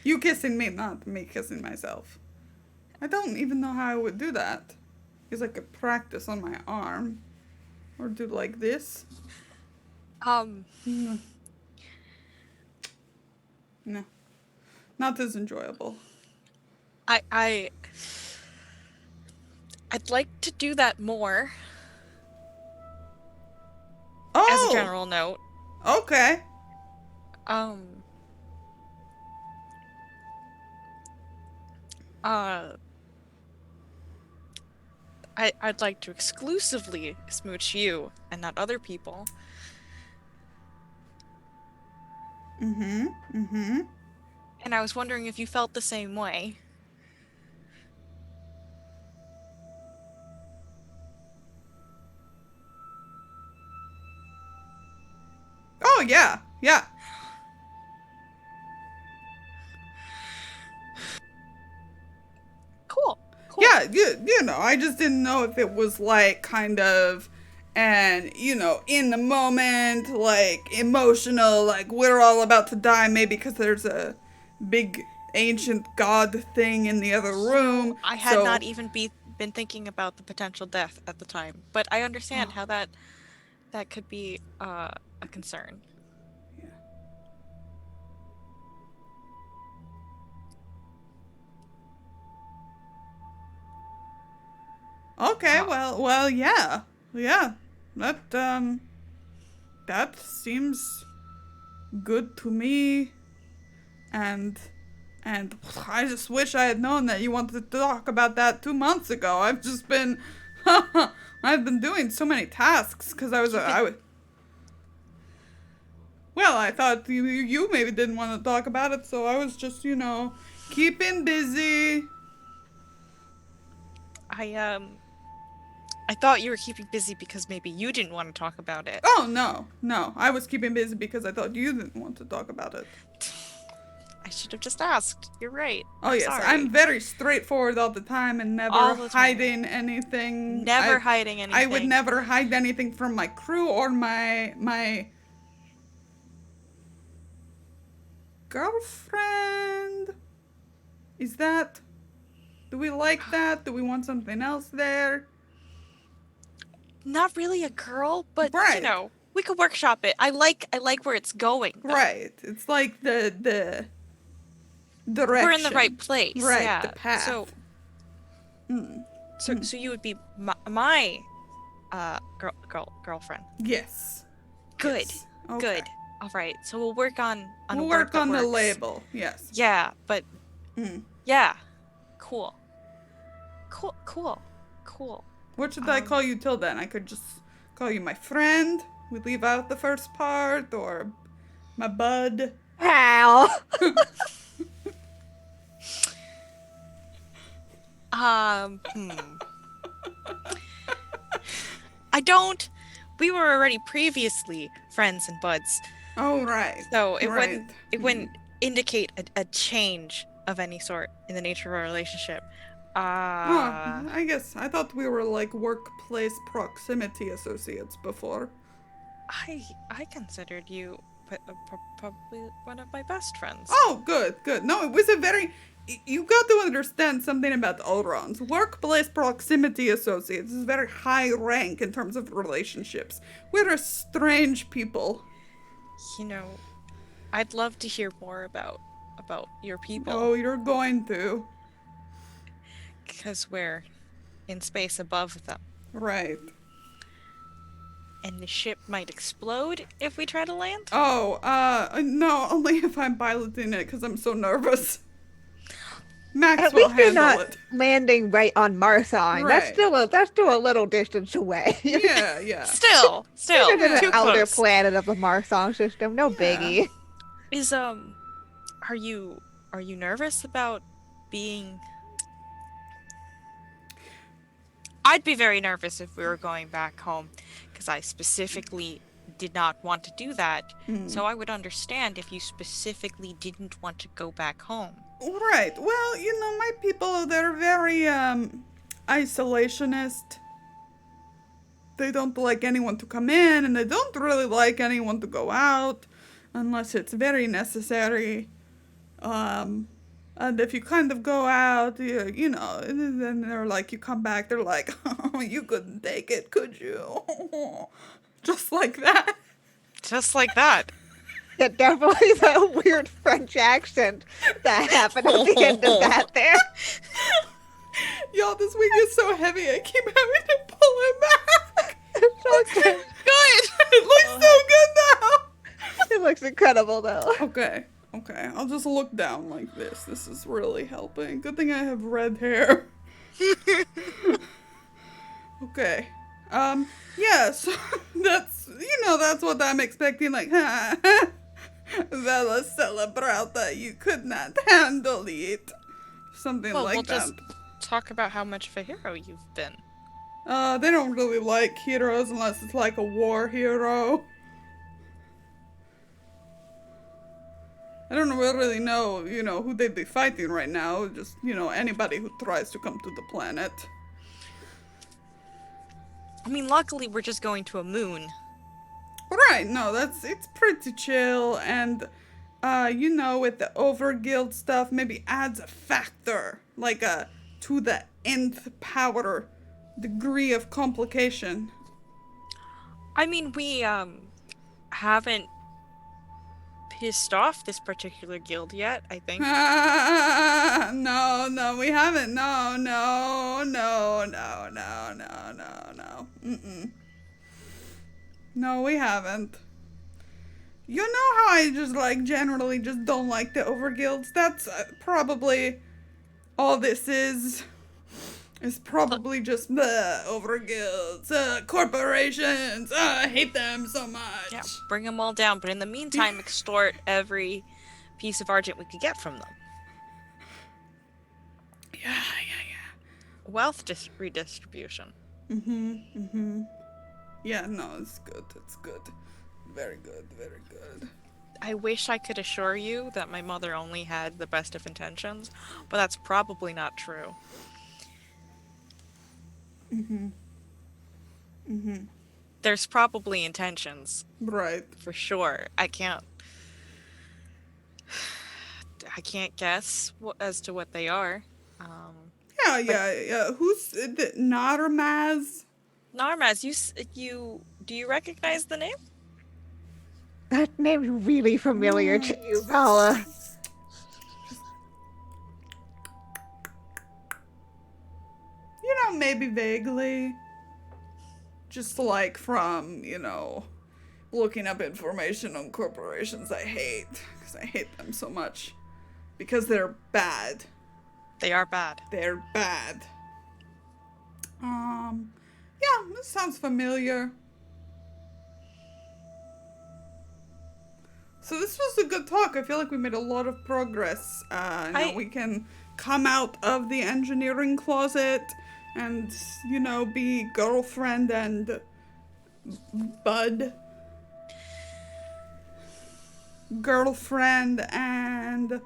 You kissing me, not me kissing myself. I don't even know how I would do that. Because I could practice on my arm. Or do like this. No. No. Not as enjoyable. I'd like to do that more. Oh, As a general note. Okay. I'd like to exclusively smooch you and not other people. And I was wondering if you felt the same way. Oh, yeah. Yeah. Cool. Yeah, you know, I just didn't know if it was like kind of, and you know, in the moment, like emotional, like we're all about to die, maybe because there's a big ancient god thing in the other room. I had not even been thinking about the potential death at the time, but I understand how that could be a concern. Okay, well, yeah. That seems good to me, and I just wish I had known that you wanted to talk about that 2 months ago. I've just been, I've been doing so many tasks because I thought you maybe didn't want to talk about it, so I was just, you know, keeping busy. I thought you were keeping busy because maybe you didn't want to talk about it. Oh, no. I was keeping busy because I thought you didn't want to talk about it. I should have just asked. You're right. Oh, yes. Sorry. I'm very straightforward all the time and never hiding anything. Never hiding anything. I would never hide anything from my crew or my girlfriend. Is that... Do we like that? Do we want something else there? Not really a girl, but Right. you know, we could workshop it. I like where it's going. Though. Right. It's like the direction. We're in the right place. Right. Yeah. The path. So you would be my girlfriend. Yes. Good. Yes. Okay. Good. All right. So we'll work on We'll a word work that on the works. label. Yes. Yeah, but yeah. Cool. What should I call you till then? I could just call you my friend. We leave out the first part, or my bud. Pal. I don't. We were already previously friends and buds, Oh, right. so it Right. wouldn't indicate a change of any sort in the nature of our relationship. I guess I thought we were like workplace proximity associates before. I considered you probably one of my best friends. Oh, good. No, it was a very... You got to understand something about Elrons. Workplace proximity associates is very high rank in terms of relationships. We're a strange people. You know, I'd love to hear more about your people. Oh, you're going to. Because we're in space above them. Right. And the ship might explode if we try to land? Oh, no, only if I'm piloting it because I'm so nervous. Max At will least you're handle not it. landing right on Marthon. Right. That's still a little distance away. Yeah. Still, You're in too the outer close. planet of the Marthon system. No biggie. Is are you nervous about being? I'd be very nervous if we were going back home, because I specifically did not want to do that. So I would understand if you specifically didn't want to go back home. Right. Well, you know, my people, they're very, isolationist. They don't like anyone to come in, and they don't really like anyone to go out unless it's very necessary. And if you kind of go out, you know, and then they're like, you come back, they're like, oh, you couldn't take it, could you? Just like that. Just like that. Yeah, definitely that weird French accent that happened at the end of that there. Y'all, this wig is so heavy, I keep having to pull it back. It's so good. Good! It looks so good now. It looks incredible though. Okay, I'll just look down like this. This is really helping. Good thing I have red hair. Okay. Yeah, so that's, that's what I'm expecting, like, Valla celebrata, you could not handle it. Something Well, like we'll that. just talk about how much of a hero you've been. They don't really like heroes unless it's like a war hero. I don't really know, who they'd be fighting right now. Just, anybody who tries to come to the planet. I mean, luckily we're just going to a moon. Right, no, it's pretty chill, and, with the overguild stuff, maybe adds a factor, like, to the nth power degree of complication. I mean, we, haven't pissed off this particular guild yet, I think. No, we haven't. No. Mm-mm. No, we haven't. You know how I just, generally just don't like the overguilds? That's probably all this is. It's probably just overguilds, corporations. I hate them so much. Yeah, bring them all down, but in the meantime, extort every piece of argent we could get from them. Yeah. Wealth redistribution. Yeah, no, it's good. It's good. Very good. I wish I could assure you that my mother only had the best of intentions, but that's probably not true. There's probably intentions, Right. for sure. I can't guess as to what they are. Yeah. Who's the Narmaz? Narmaz, do you recognize the name? That name's really familiar to you, Valla. Maybe vaguely. Just from, looking up information on corporations I hate. Because I hate them so much. Because they're bad. They are bad. They're bad. Yeah, this sounds familiar. So this was a good talk. I feel like we made a lot of progress. Now we can come out of the engineering closet and, be girlfriend and bud. Girlfriend and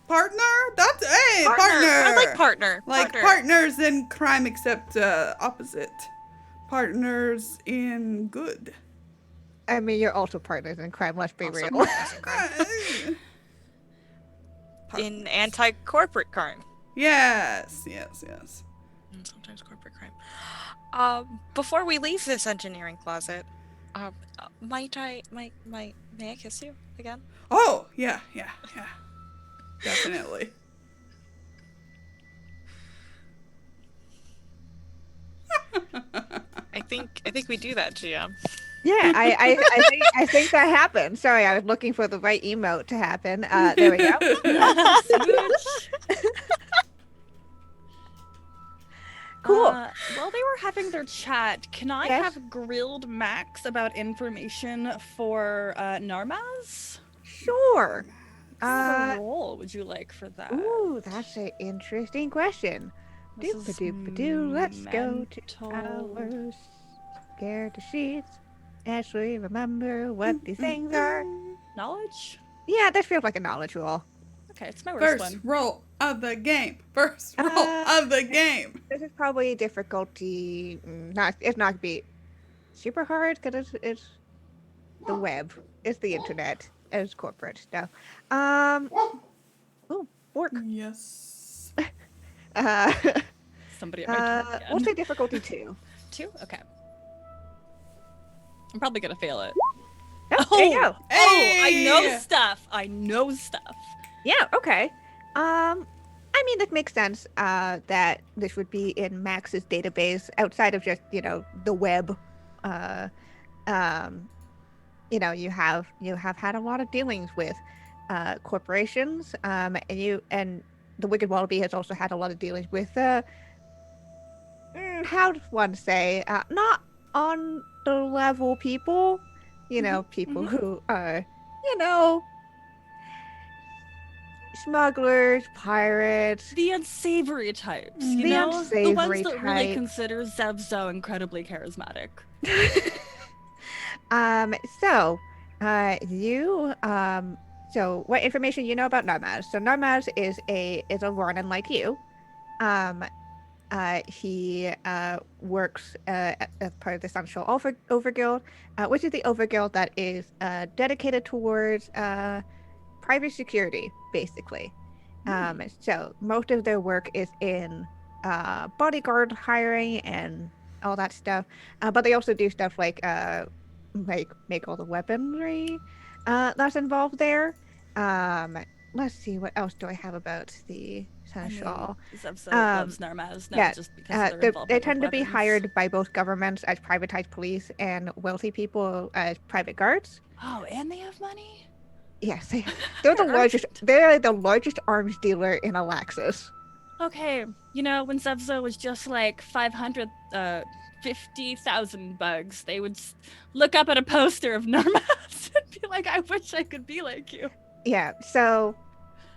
partner? That's, hey, partner! I like partner. Like partners in crime except opposite. Partners in good. I mean, you're also partners in crime, let's be Also real. partners in crime. In anti-corporate crime. Yes. And sometimes corporate crime. Before we leave this engineering closet, may I kiss you again? Oh, yeah. Definitely. I think we do that, GM. Yeah, I think that happened. Sorry, I was looking for the right emote to happen. There we go. Cool. While they were having their chat, can I Yes? have grilled Max about information for Narmaz? Sure. What kind of role would you like for that? Ooh, that's an interesting question. This is Doop-a-doop-a-doo. Let's go to mental. our scared to sheets. As we remember what these things are. Knowledge? Yeah, that feels like a knowledge roll. Okay, it's my worst First one. roll of the game. First roll of the game. This is probably difficulty. It's not gonna be super hard because it's the web. It's the internet. It's corporate stuff. Ooh, work. Yes. Somebody at my door We'll again. say difficulty 2. 2? Okay. I'm probably gonna fail it. Oh, there you go. I know Hey! stuff. I know stuff. Yeah, okay. I mean, that makes sense, that this would be in Max's database outside of just, the web. Uh, um, you have had a lot of dealings with corporations, and the Wicked Wallaby has also had a lot of dealings with, how does one say, not on the level people, people who are, you know, smugglers, pirates, The unsavory types, you the know? The ones unsavory that really type. consider Zev'xo incredibly charismatic. So, so what information you know about Narmaz? So Narmaz is a Ronin like you. He works as part of the Sunshine Overguild, which is the overguild that is dedicated towards private security, basically. So most of their work is in bodyguard hiring and all that stuff, but they also do stuff like make all the weaponry that's involved there. Let's see, what else do I have about the Seneschal? Zev'xo Um, loves Narmaz, not yeah, just because of their involvement they with tend to be weapons. hired by both governments as privatized police and wealthy people as private guards. Oh, and they have money? Yes, they're the largest. They're the largest arms dealer in Olaxis. Okay, when Zev'xo was just like 50,000 bugs, they would look up at a poster of Narmaz and be like, I wish I could be like you. Yeah. So,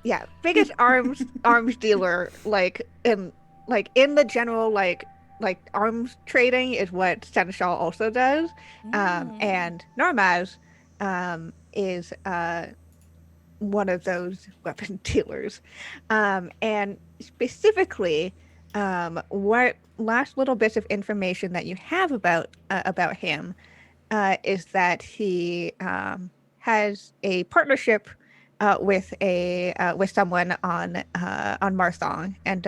yeah, biggest arms dealer in the general arms trading is what Seneschal also does. And Narmaz is one of those weapon dealers. And specifically, what last little bits of information that you have about him is that he has a partnership with someone on Marthong, and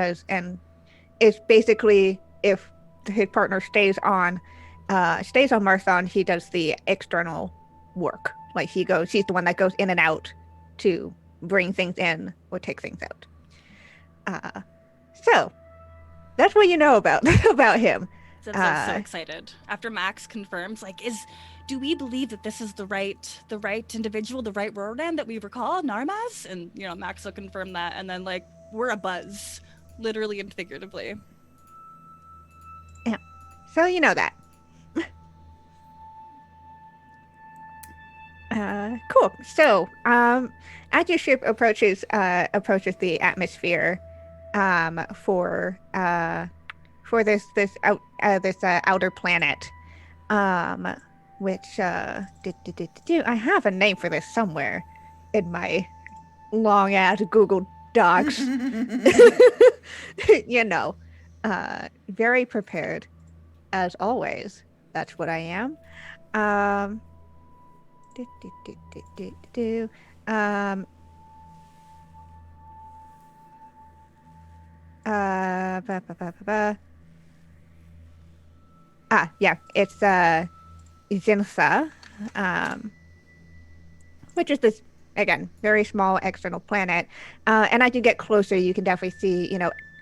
is basically, if his partner stays on Marthong, he does the external work. Like he's the one that goes in and out to bring things in or take things out. So that's what you know about him. Zev'xo's so excited. After Max confirms, do we believe that this is the right individual, the right Rodan that we recall, Narmaz? And Max will confirm that, and then we're a buzz, literally and figuratively. Yeah. So you know that. Cool. So, as your ship approaches the atmosphere, for this outer planet, which I have a name for this somewhere in my long ass Google Docs. Very prepared, as always. That's what I am. Yeah, it's Zinsa, which is this, again, very small external planet. And as you get closer, you can definitely see,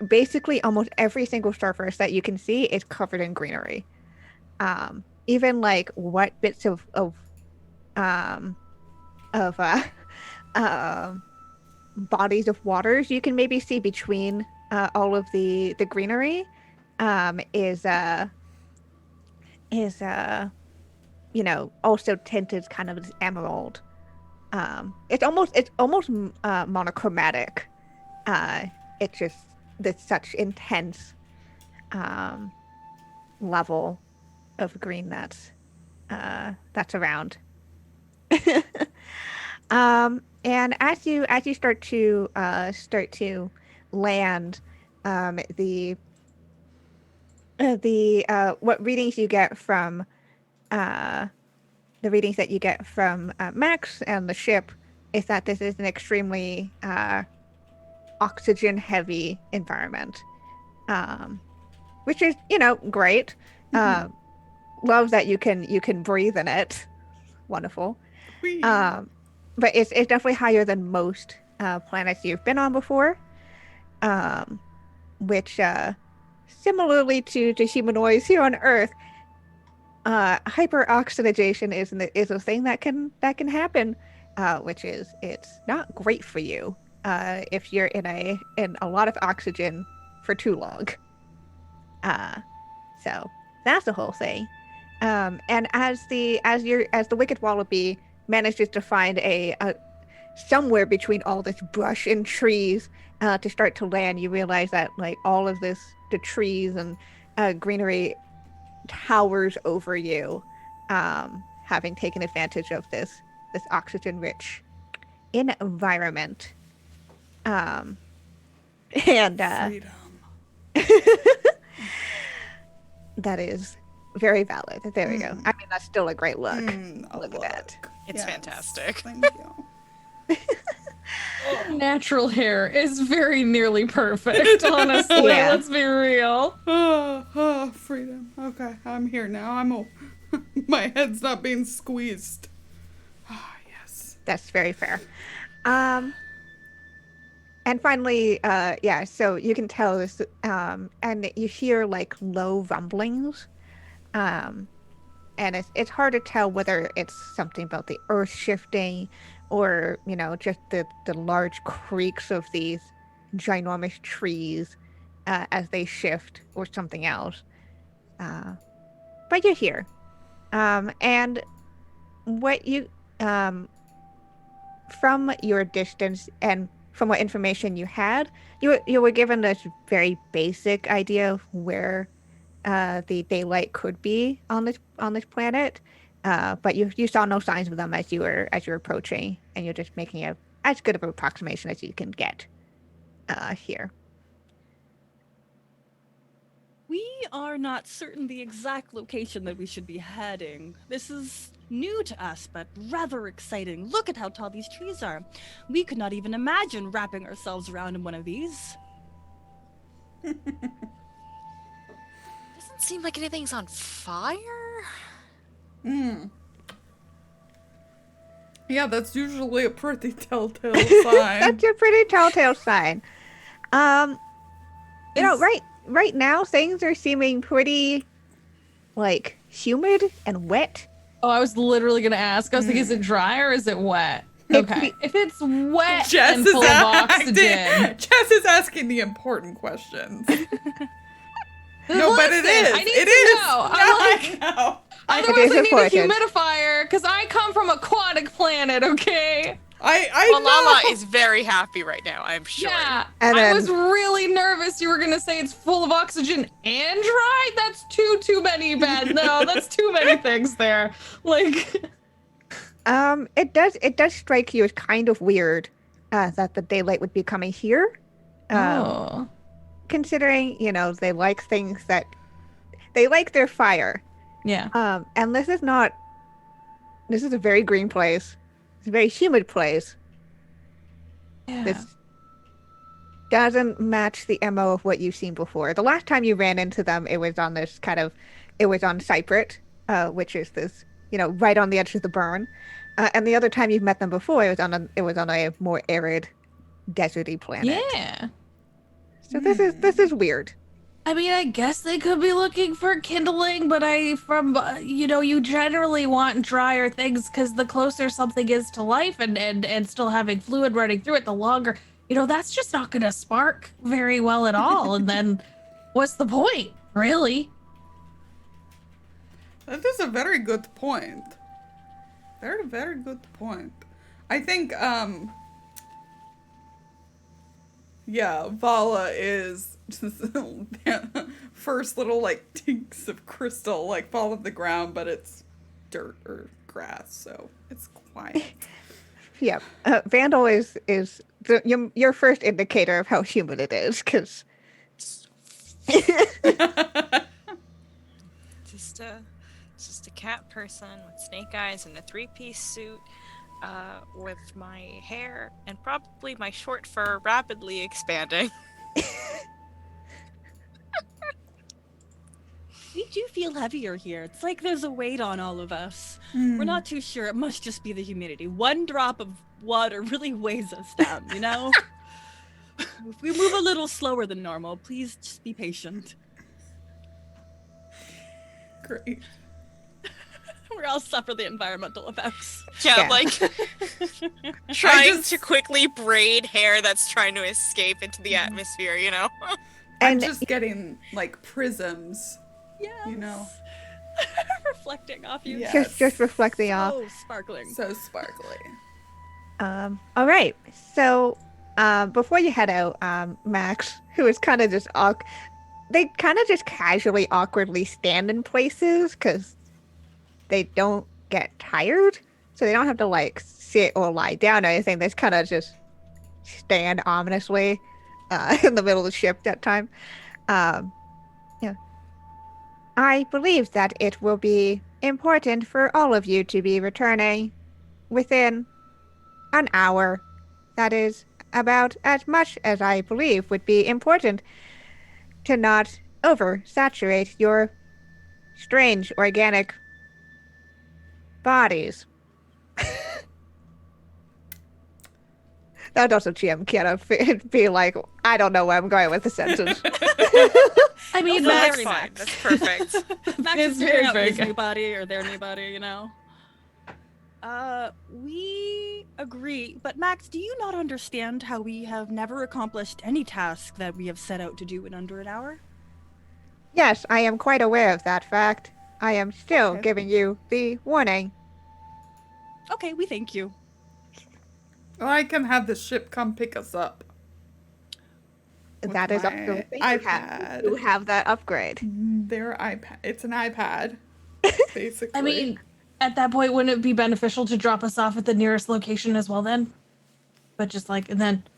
basically almost every single surface that you can see is covered in greenery. Even what bits of bodies of waters you can maybe see between all of the greenery is also tinted kind of emerald. It's almost monochromatic. It's just this such intense level of green that's around. And as you start to land, what readings you get from the readings that you get from Max and the ship is that this is an extremely oxygen heavy environment, which is great. love that you can breathe in it. Wonderful. Whee. But it's definitely higher than most planets you've been on before. Which similarly to humanoids here on Earth, hyperoxidation is a thing that can happen, which is it's not great for you if you're in a lot of oxygen for too long. So that's the whole thing. And as the wicked wallaby manages to find a somewhere between all this brush and trees to start to land, you realize that like all of the trees and greenery towers over you, having taken advantage of this oxygen-rich environment. And Freedom. that is very valid. There we go. I mean, that's still a great look. Look at that. It's fantastic. Thank you. Natural hair is very nearly perfect, honestly. Yeah. Let's be real. Freedom. Okay, I'm here now. My head's not being squeezed. Yes. That's very fair. And finally, so you can tell this, and you hear like low rumblings. And it's hard to tell whether it's something about the earth shifting or, just the large creaks of these ginormous trees as they shift or something else. But you're here. And what you, from your distance and from what information you had, you were given this very basic idea of where the daylight could be on this planet, but you saw no signs of them as you were approaching, and you're just making as good of an approximation as you can get here. We are not certain the exact location that we should be heading. This is new to us, but rather exciting. Look at how tall these trees are. We could not even imagine wrapping ourselves around in one of these. Doesn't seem like anything's on fire. Yeah, that's usually a pretty telltale sign. That's a pretty telltale sign. Right now things are seeming pretty, like, humid and wet. Oh, I was literally gonna ask. I was like, is it dry or is it wet? Okay. If it's wet and full of oxygen. Jess is asking the important questions. No, but it is. I need It to is. know. I know. Otherwise, I need a important. humidifier because I come from aquatic planet. Okay. I Wallahlah know. is very happy right now, I'm sure. Yeah. And I then- was really nervous you were gonna say it's full of oxygen and dry. That's too many bad. No, that's too many things there. Like. It does strike you as kind of weird that the daylight would be coming here. Considering, they like things that they like their fire. Yeah. And this is a very green place. It's a very humid place. Yeah. This doesn't match the MO of what you've seen before. The last time you ran into them, it was on on Cyprit, which is this, right on the edge of the burn. And the other time you've met them before, it was on a more arid, deserty planet. Yeah. So this is weird. I mean, I guess they could be looking for kindling, but you generally want drier things because the closer something is to life and still having fluid running through it, the longer, that's just not going to spark very well at all. And then what's the point, really? That is a very good point. Very, very good point. I think, Valla is just first little, like, tinks of crystal, like, fall on the ground, but it's dirt or grass, so it's quiet. Yeah. Vandil is your first indicator of how humid it is, because... Just a cat person with snake eyes and a three-piece suit, with my hair and probably my short fur rapidly expanding. we do feel heavier here. It's like there's a weight on all of us. Hmm. We're not too sure. It must just be the humidity. One drop of water really weighs us down, you know? If we move a little slower than normal, please just be patient. Great. We all suffer the environmental effects. Yeah, Yeah. like trying just- to quickly braid hair that's trying to escape into the atmosphere, you know? I'm And just getting like prisms. Yeah. You know. Reflecting off you. Yeah. just reflecting off. Oh, sparkling. So sparkly. All right. So, before you head out, Max, who is kind of just they kind of just casually, awkwardly stand in places because they don't get tired, so they don't have to like sit or lie down or anything. They just kind of just stand ominously in the middle of the ship that time. Yeah. I believe that it will be important for all of you to be returning within an hour. That is about as much as I believe would be important to not oversaturate your strange organic bodies. That also GM can't be like, I don't know where I'm going with the sentence. I mean, Also Max, very fine. Max. That's perfect. Max It's is very, figuring out very his good. new body or their new body, you know? We agree, but Max, do you not understand how we have never accomplished any task that we have set out to do in under an hour? Yes, I am quite aware of that fact. I am still Okay. giving you the warning. Okay, we thank you. I can have the ship come pick us up. With That is my also a thing iPad. you have that upgrade. Their iPad. It's an iPad, basically. I mean, at that point, wouldn't it be beneficial to drop us off at the nearest location as well then? But just like,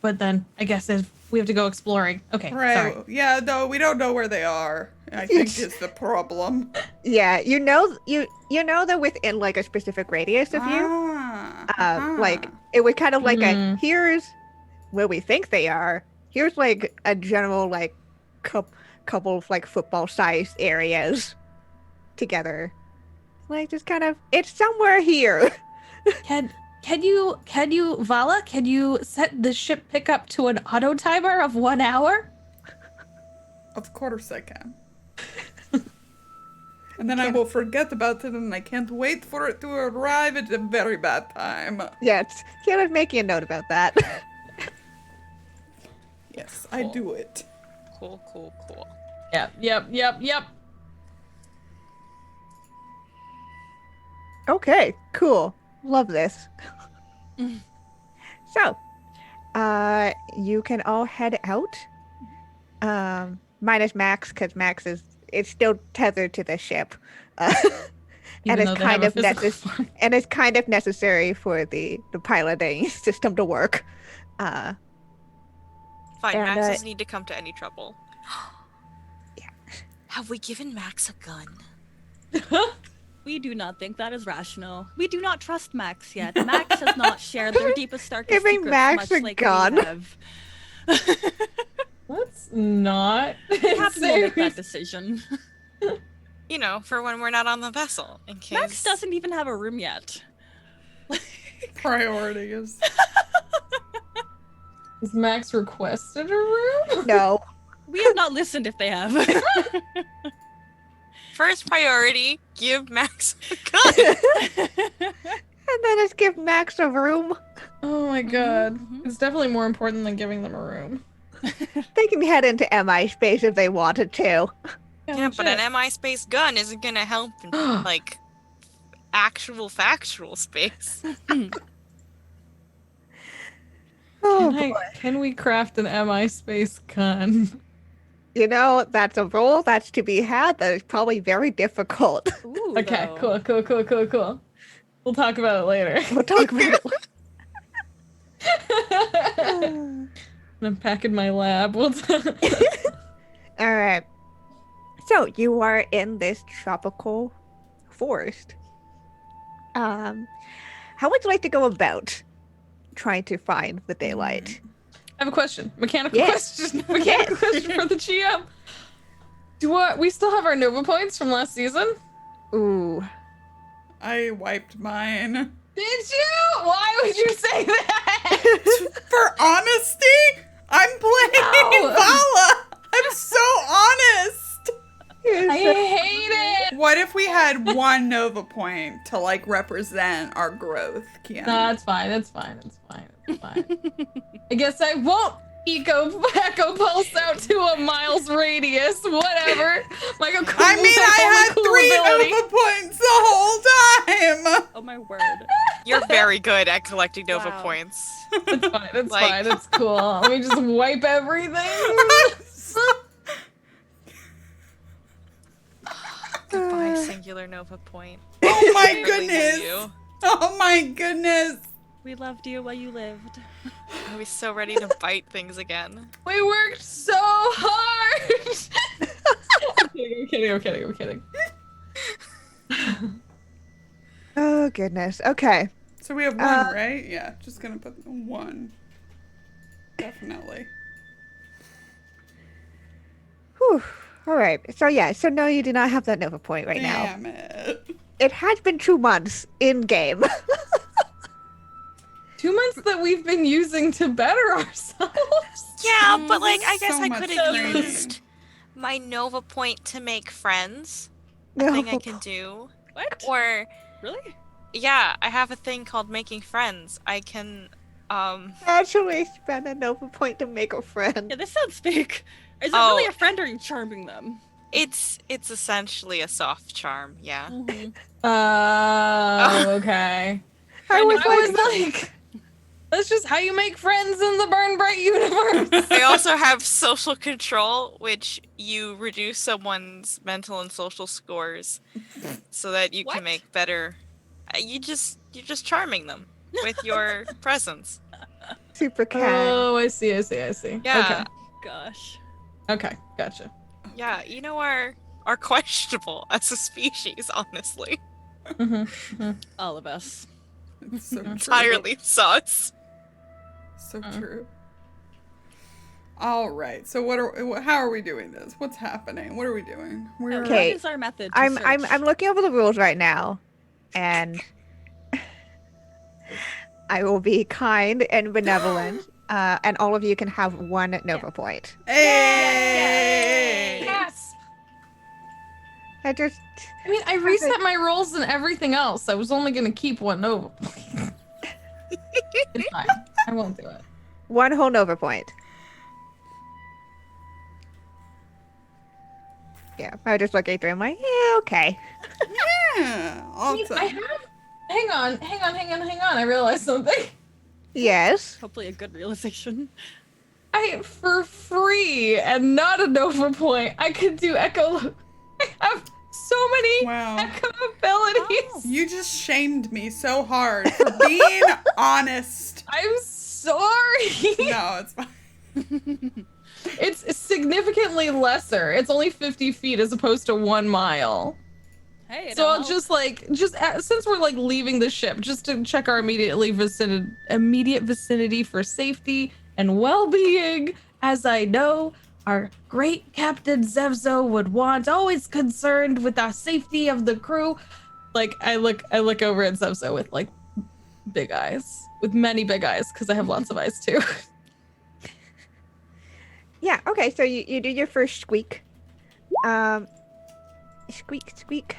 but then I guess if we have to go exploring. Okay, right? sorry. Yeah, no, we don't know where they are. I think is the problem. Yeah, you know they're within like a specific radius of you. Like it would kind of like a here's where we think they are. Here's like a general like couple of like football sized areas together. Like just kind of it's somewhere here. Can you Valla? Can you set the ship pickup to an auto timer of 1 hour? Of course I can. And then I will forget about it, and I can't wait for it to arrive at a very bad time. Yes, Kienna's making a note about that. Yes, I do it. Cool. Yep. Okay, cool. Love this. So, you can all head out. Minus Max, because Max it's still tethered to the ship. And Even it's though they have kind a of physical form. and it's kind of necessary for the piloting system to work. Fine, And, Max doesn't need to come to any trouble. Yeah. Have we given Max a gun? We do not think that is rational. We do not trust Max yet. Max has not shared their deepest, darkest Giving secrets Max much a like gun. we have. Let's not Captain will say make that decision. You know, for when we're not on the vessel, in case. Max doesn't even have a room yet. Priorities. Has Max requested a room? No. We have not listened if they have. First priority, give Max a gun. And then just give Max a room. Oh my god. mhm. It's definitely more important than giving them a room. They can head into MI space if they wanted to. Yeah, but an MI space gun isn't gonna help in, like, factual space. Oh, Can we craft an MI space gun? you know, that's a role that's to be had that is probably very difficult. Ooh, Okay, though. cool. We'll talk about it later. We'll talk about I'm packing my lab. All right. So you are in this tropical forest. How would you like to go about trying to find the daylight? I have a question. Mechanical Yes. question. Mechanical question for the GM. We still have our Nova points from last season? Ooh. I wiped mine. Did you? Why would you say that? For honesty, I'm playing No. Valla. I'm so honest. I hate it. What if we had one Nova point to like represent our growth, Kienna? No, that's fine. That's fine. That's fine. That's fine. I guess I won't echo pulse out to a mile's radius. Whatever. Like a cool. I mean, I had cool 3 ability. Nova points the whole time. Oh my word. You're very good at collecting Nova Wow. points. It's fine. It's Like- fine. It's cool. Let me just wipe everything. Goodbye, singular Nova point. Oh my I really knew goodness. you. Oh my goodness. We loved you while you lived. I was so ready to bite things again. We worked so hard. I'm kidding. Oh, goodness. Okay. So we have 1, right? Yeah, just gonna put 1. Definitely. Whew. All right. So, yeah. So, no, you do not have that Nova point right now. Damn it. It has been 2 months in game. 2 months that we've been using to better ourselves. Yeah, but like I guess So I much could have training. used my Nova point to make friends. A thing I can do. What? Or Really? yeah, I have a thing called making friends. I can Actually spend a Nova point to make a friend. Yeah, this sounds fake. Is it Oh. really a friend or are you charming them? it's essentially a soft charm, yeah. Okay. I was I was like, like, that's just how you make friends in the Burn Bryte universe. I also have social control, which you reduce someone's mental and social scores so that you What? can make better. You're just charming them with your presence. super cat. Oh, I see. Yeah, Gosh. Okay, gotcha. yeah. You know, are questionable as a species, honestly. All of us. It's so true. Entirely sus. So true. All right. So how are we doing this? What's happening? What are we doing? We're Okay. What is our method? To I'm search? looking over the rules right now, and I will be kind and benevolent, and all of you can have 1 Nova point. Hey! Yes. I just I mean, I reset my rolls and everything else. I was only gonna keep 1 Nova. It's fine. I won't do it. 1 whole Nova point. Yeah, I was just looking through. I'm like, yeah, okay. Yeah. I mean, Awesome. I have. Hang on. I realized something. Yes. Hopefully a good realization. For free and not a Nova point, I could do Echo. I have so many Wow. Echo abilities. You just shamed me so hard for being honest. I'm sorry. No, it's fine. It's significantly lesser. It's only 50 feet as opposed to 1 mile. Hey, So I'll just since we're like leaving the ship, just to check our immediate vicinity for safety and well-being, as I know our great Captain Zev'xo would want, always concerned with the safety of the crew. Like I look over at Zev'xo with like big eyes, with many big eyes, because I have lots of eyes too. Yeah, okay, so you do your first squeak. Squeak.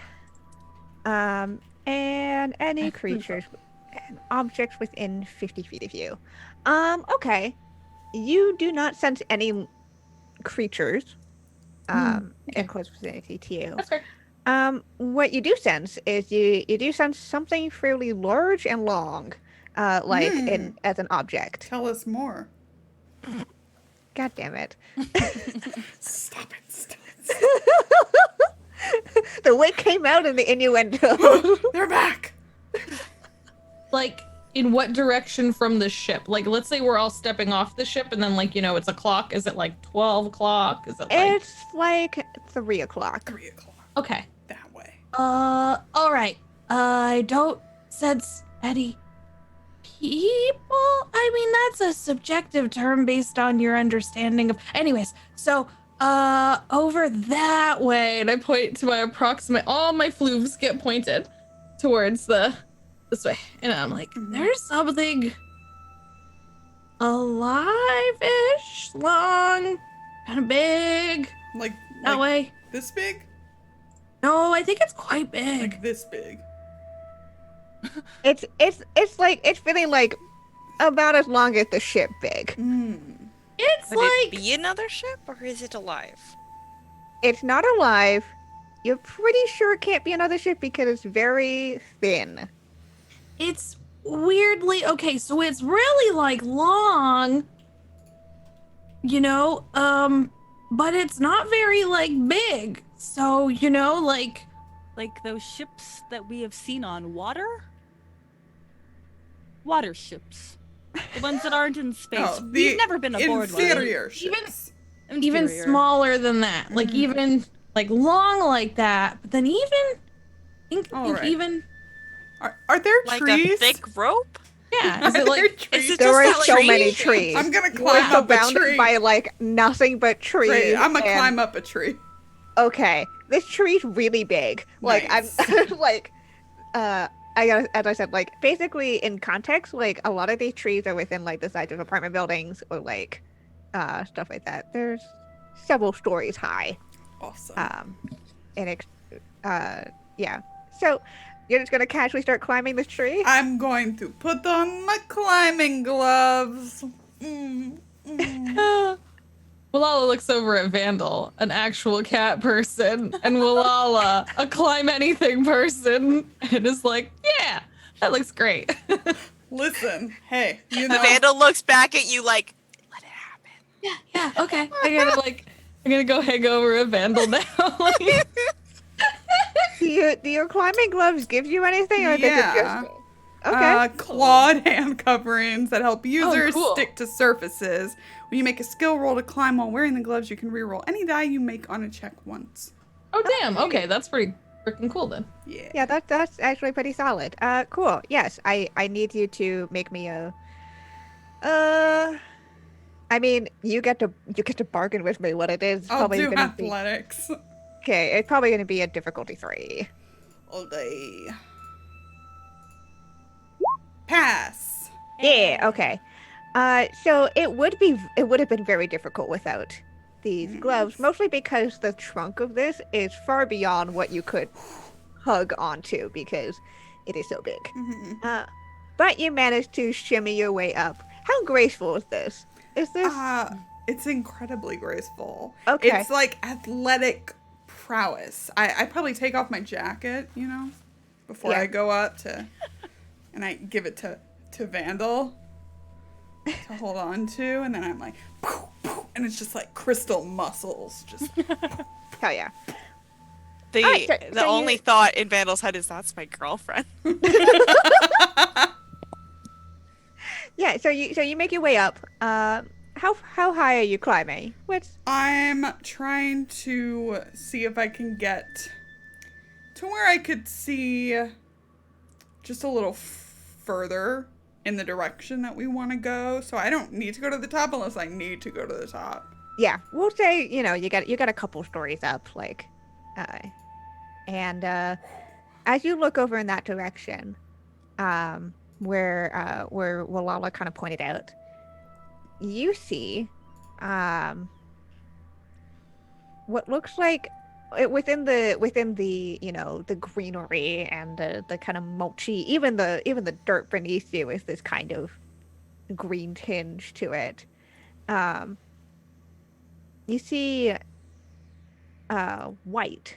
And any creatures and objects within 50 feet of you. Okay. You do not sense any creatures in close vicinity to you. That's fair. What you do sense is you do sense something fairly large and long, as an object. Tell us more. God damn it. Stop it. The wig came out in the innuendo. They're back. Like, in what direction from the ship? Like, let's say we're all stepping off the ship and then, like, you know, it's a clock. Is it like 12 o'clock? Is it like... It's like 3 o'clock. 3 o'clock. Okay. That way. All right. I don't sense any people. I mean, that's a subjective term based on your understanding of... Anyways, so, Over that way. And I point to my approximate, all my floofs get pointed towards this way. And I'm like, there's something alive-ish, long, kind of big. Like That way. this big? No, I think it's quite big. Like this big. It's feeling like about as long as the ship big. It's Would like it be another ship or is it alive? It's not alive. You're pretty sure it can't be another ship because it's very thin. it's weirdly okay, so it's really like long, but it's not very like big. So, like those ships that we have seen on water? Water ships. The ones that aren't in space. Oh, We've never been aboard one. inferior ships. even Inferior. smaller than that. Like even like long like that, but then think Alright. even Are there Like trees? a thick rope? yeah, is Are it there like trees? Is it There just are that, like, so tree? many trees. I'm gonna We're climb up a surrounded tree. by like nothing but trees. Great, I'm gonna and- climb up a tree. Okay, this tree's really big. Like Nice. I'm like, as I said, like basically in context, like a lot of these trees are within like the sides of apartment buildings or like stuff like that. There's several stories high. Awesome. Yeah. So you're just gonna casually start climbing this tree? I'm going to put on my climbing gloves. Wallahlah looks over at Vandil, an actual cat person, and Wallahlah, a climb anything person, and is like, yeah, that looks great. Listen, hey, you The know. Vandal looks back at you like, let it happen. yeah, okay. I'm gonna go hang over a Vandil now. Like, Do your climbing gloves give you anything, or Yeah. does it just? Okay. Clawed hand coverings that help users cool. stick to surfaces. When you make a skill roll to climb while wearing the gloves, you can reroll any die you make on a check once. oh damn, okay, that's pretty freaking cool then. Yeah. Yeah, that's actually pretty solid. Cool. Yes, I need you to make me a. I mean, you get to bargain with me what it is. I'll Probably do gonna be athletics okay. It's probably gonna be a difficulty 3. all day. Pass. Yeah. Okay. So it would have been very difficult without these gloves, mostly because the trunk of this is far beyond what you could hug onto because it is so big. But you managed to shimmy your way up. How graceful is this? Is this? It's incredibly graceful. Okay. It's like athletic prowess. I probably take off my jacket, before Yeah. I go up to, and I give it to Vandal to hold on to, and then I'm like, poof, poof, and it's just like crystal muscles, just. Hell yeah. The Alright, so the you- only thought in Vandal's head is that's my girlfriend. Yeah. So you make your way up. How high are you climbing? What's I'm trying to see if I can get to where I could see just a little further in the direction that we want to go. So I don't need to go to the top unless I need to go to the top. yeah? We'll say you got a couple stories up, like, and as you look over in that direction, where Wallahlah kind of pointed out, you see what looks like within the the greenery and the kind of mulchy, even the dirt beneath you is this kind of green tinge to it. You see white.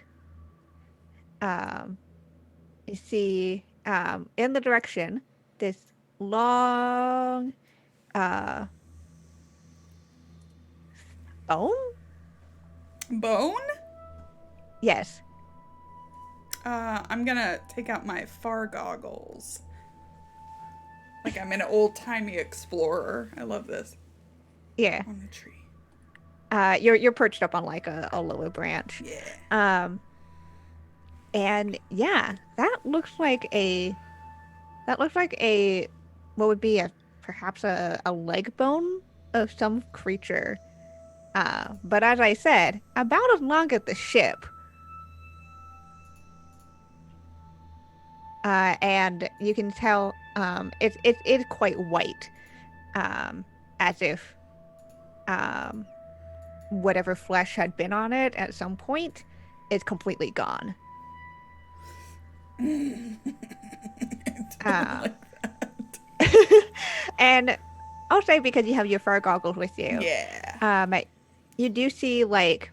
You see in the direction this long bone? Bone? Yes. I'm gonna take out my far goggles. Like I'm an old-timey explorer. I love this. Yeah. On the tree. You're perched up on like a lower branch. Yeah. And yeah, that looks like a what would be perhaps a leg bone of some creature. But as I said, about as long as the ship. And you can tell it's quite white, as if whatever flesh had been on it at some point is completely gone. Like And I'll say because you have your fur goggles with you, yeah. you do see like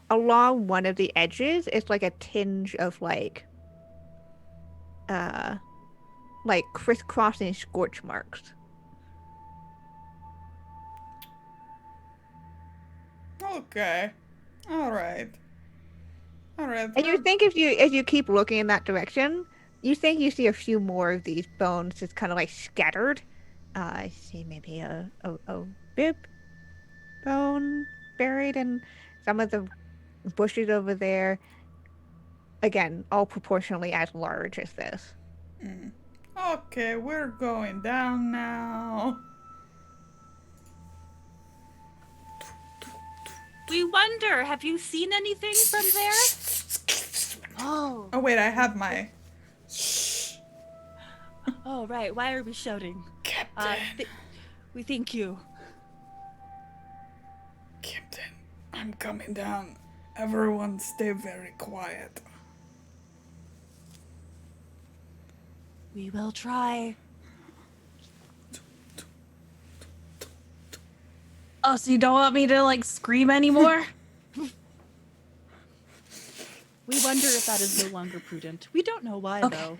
along one of the edges, it's like a tinge of like crisscrossing scorch marks. Okay. All right. All right. And you think if you keep looking in that direction, you think you see a few more of these bones just kind of like scattered. I see maybe a bib bone buried in some of the bushes over there. Again, all proportionally as large as this. Okay, we're going down now. We wonder, have you seen anything from there? Oh. Oh wait, I have my Oh, right. Why are we shouting? Captain. We thank you. Captain, I'm coming down. Everyone stay very quiet. We will try. Oh, so you don't want me to like scream anymore? We wonder if that is no longer prudent. We don't know why, Okay. though.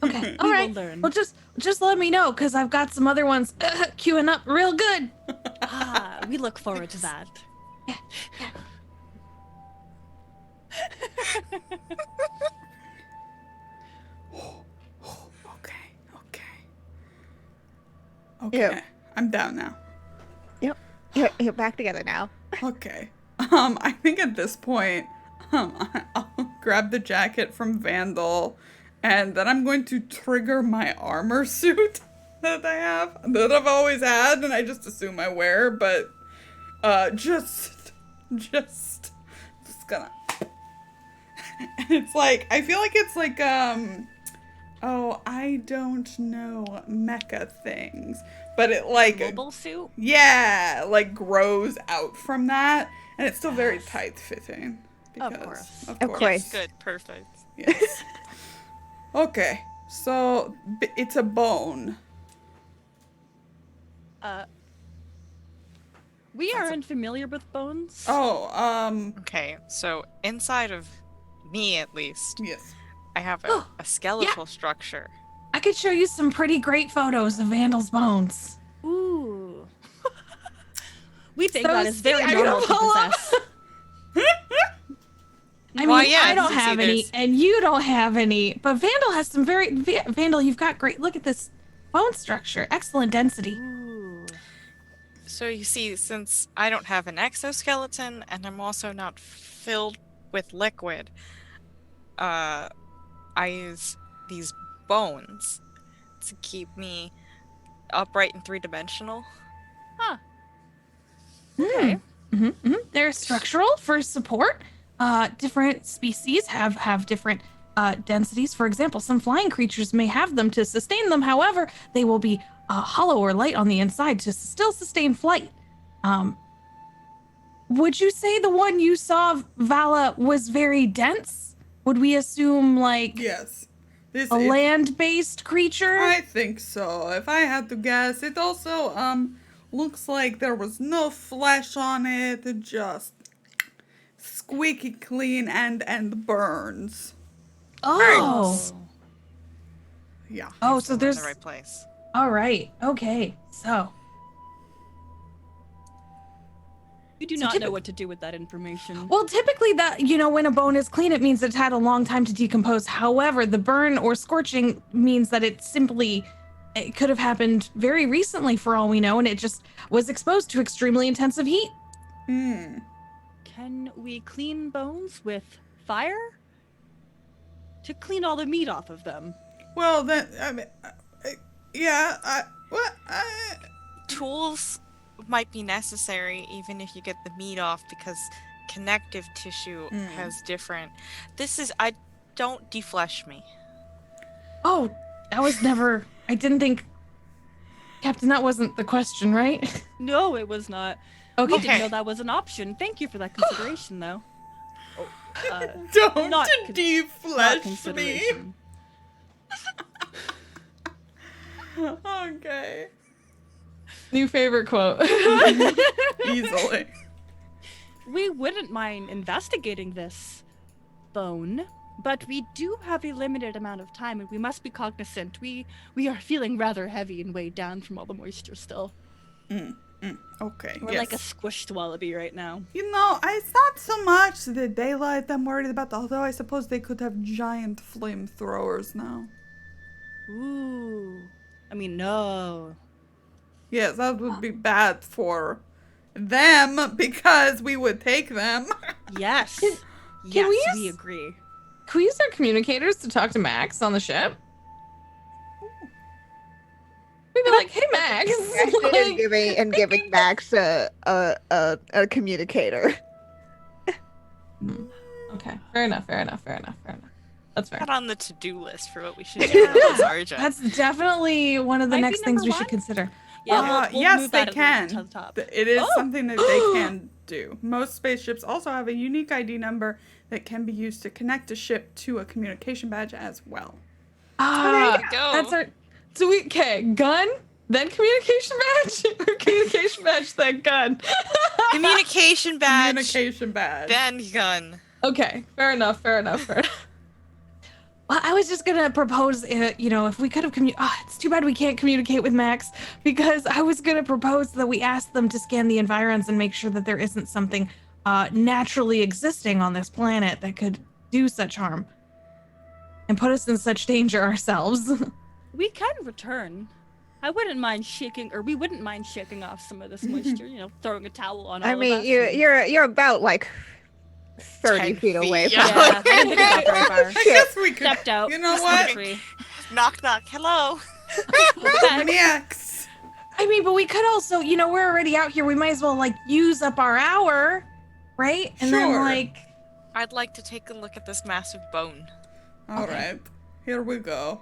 Okay, all will right. learn. Well, just let me know because I've got some other ones queuing up real good. We look forward to that. Okay. Yeah. I'm down now. Yep. You're back together now. Okay. I think at this point, I'll grab the jacket from Vandil, and then I'm going to trigger my armor suit that that I've always had, and I just assume I wear, but just gonna. And it's like, I feel like it's like oh, I don't know mecha things, but it like Mobile suit? yeah, like grows out from that, and it's still very tight fitting. Of course. Of course. course. Good, perfect. Yes. Okay, so it's a bone. We are unfamiliar with bones. Oh, Okay, so inside of me at least, yes. I have a skeletal structure. I could show you some pretty great photos of Vandal's bones. Ooh. We think So that is see, very I normal to don't- possess. I mean, Well, yeah, I don't see, have any, there's- and you don't have any. But Vandal has some Vandal, you've got great. Look at this bone structure, excellent density. Ooh. So you see, since I don't have an exoskeleton and I'm also not filled with liquid, I use these bones to keep me upright and three-dimensional. Okay. They're structural for support. Different species have different densities. For example, some flying creatures may have them to sustain them. However, they will be hollow or light on the inside to still sustain flight. Would you say the one you saw, Valla, was very dense? Would we assume like Yes. a land-based creature? I think so. If I had to guess, it also looks like there was no flesh on it, just squeaky clean and burns. Oh. Yeah. Oh, so I'm in there's the right place. all right. Okay. So We do So not know typic- what to do with that information. well, typically that, when a bone is clean, it means it's had a long time to decompose. However, the burn or scorching means that it could have happened very recently for all we know, and it just was exposed to extremely intensive heat. Can we clean bones with fire? To clean all the meat off of them. Well, then, I mean, yeah, Tools might be necessary even if you get the meat off because connective tissue has different. Don't deflesh me. Oh, that was never. I didn't think. Captain, that wasn't the question, right? No, it was not. Okay. We didn't know that was an option. Thank you for that consideration, though. Don't not deflesh me. consideration. Okay. New favorite quote. Easily. We wouldn't mind investigating this bone, but we do have a limited amount of time, and we must be cognizant. We are feeling rather heavy and weighed down from all the moisture still. Okay. We're like a squished wallaby right now. You know, it's not so much the daylight I'm worried about, although I suppose they could have giant flamethrowers now. Ooh. I mean, no. Yes, that would be bad for them because we would take them. Yes. Can Yes, we we use- agree. Can we use our communicators to talk to Max on the ship? We'd be like, "Hey, Max." and giving Max a communicator. Okay, fair enough. That's fair. Not on the to-do list for what we should do with Arja. That's definitely one of the Might be next things we number should one. consider. Yeah, we'll yes, move they that can. to the top. It is something that they can do. Most spaceships also have a unique ID number that can be used to connect a ship to a communication badge as well. Ah, go. that's our. So gun, then communication badge, or communication badge, then gun. Communication badge, Communication badge. then gun. Okay, fair enough. Well, I was just gonna propose, if we could have it's too bad we can't communicate with Max, because I was gonna propose that we ask them to scan the environs and make sure that there isn't something naturally existing on this planet that could do such harm and put us in such danger ourselves. We can return. We wouldn't mind shaking off some of this moisture, throwing a towel on all I of mean, us. you're about like 30 10 feet away feet, from yeah. Yeah, I didn't think it got very far. I guess we could. Stepped out. You know stepped what? on a tree. Knock, knock. Hello. Max. I mean, but we could also, we're already out here. We might as well use up our hour, right? And Sure. then I'd like to take a look at this massive bone. All Okay. right. Here we go.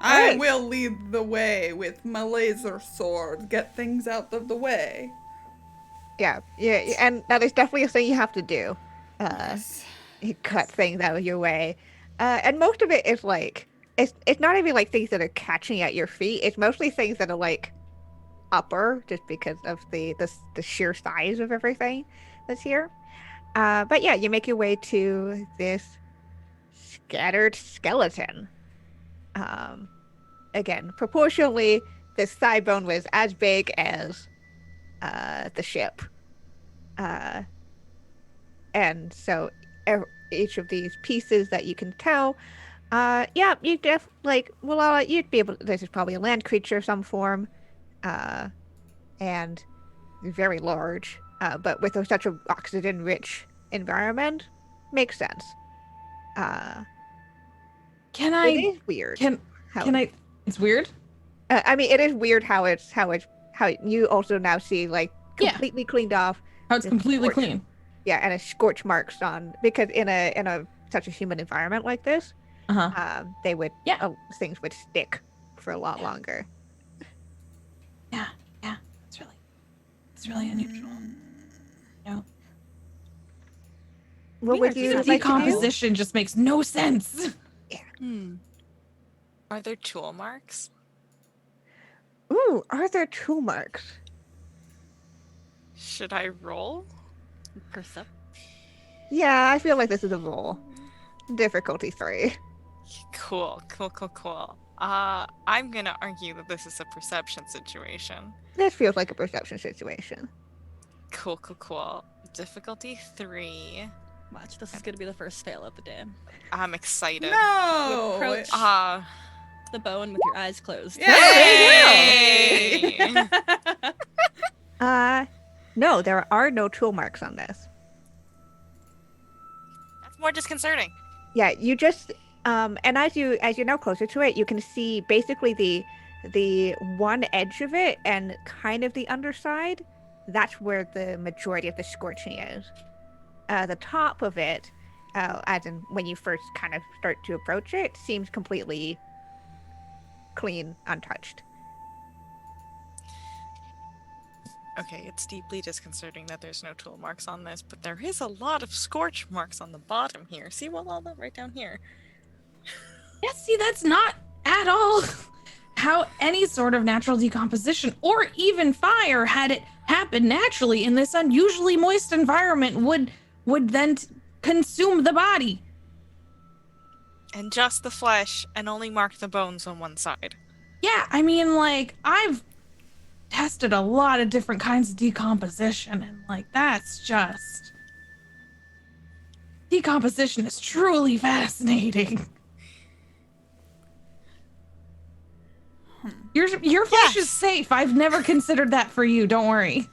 I Alright. will lead the way with my laser sword. Get things out of the way. Yeah, and that is definitely a thing you have to do. Yes. You cut things out of your way. And most of it is it's not even things that are catching at your feet. It's mostly things that are upper, just because of the sheer size of everything that's here. But yeah, you make your way to this scattered skeleton. Again, proportionally, this thigh bone was as big as the ship. And so each of these pieces that you can tell, you Wallahlah, you'd be able. This is probably a land creature of some form, and very large. But with such an oxygen-rich environment, makes sense. can It I, is weird. it's weird. I mean, it is weird how you also now see completely cleaned off. How it's It's completely scorched. clean. Yeah, and a scorch marks on, because in a such a human environment like this, they would things would stick for a lot longer. Yeah, it's really unusual. What would you The like to do? decomposition just makes no sense. Are there tool marks? Ooh, are there tool marks? Should I roll? Percept. Yeah, I feel like this is a roll. Difficulty 3. Cool. I'm gonna argue that this is a perception situation. This feels like a perception situation. Cool. Difficulty 3. Watch, this is gonna be the first fail of the day. I'm excited. No. Approach the bone with your eyes closed. Yay! No, there are no tool marks on this. That's more disconcerting. Yeah, you just and as you know closer to it, you can see basically the one edge of it and kind of the underside, that's where the majority of the scorching is. The top of it, as in when you first kind of start to approach it, seems completely clean, untouched. Okay, it's deeply disconcerting that there's no tool marks on this, but there is a lot of scorch marks on the bottom here. See, Wallahlah, right down here. Yeah, see, that's not at all how any sort of natural decomposition or even fire, had it happened naturally in this unusually moist environment, would then consume the body. And just the flesh, and only mark the bones on one side. Yeah, I mean, like, I've tested a lot of different kinds of decomposition, and like, that's just... Decomposition is truly fascinating. Your flesh is safe. I've never considered that for you. Don't worry.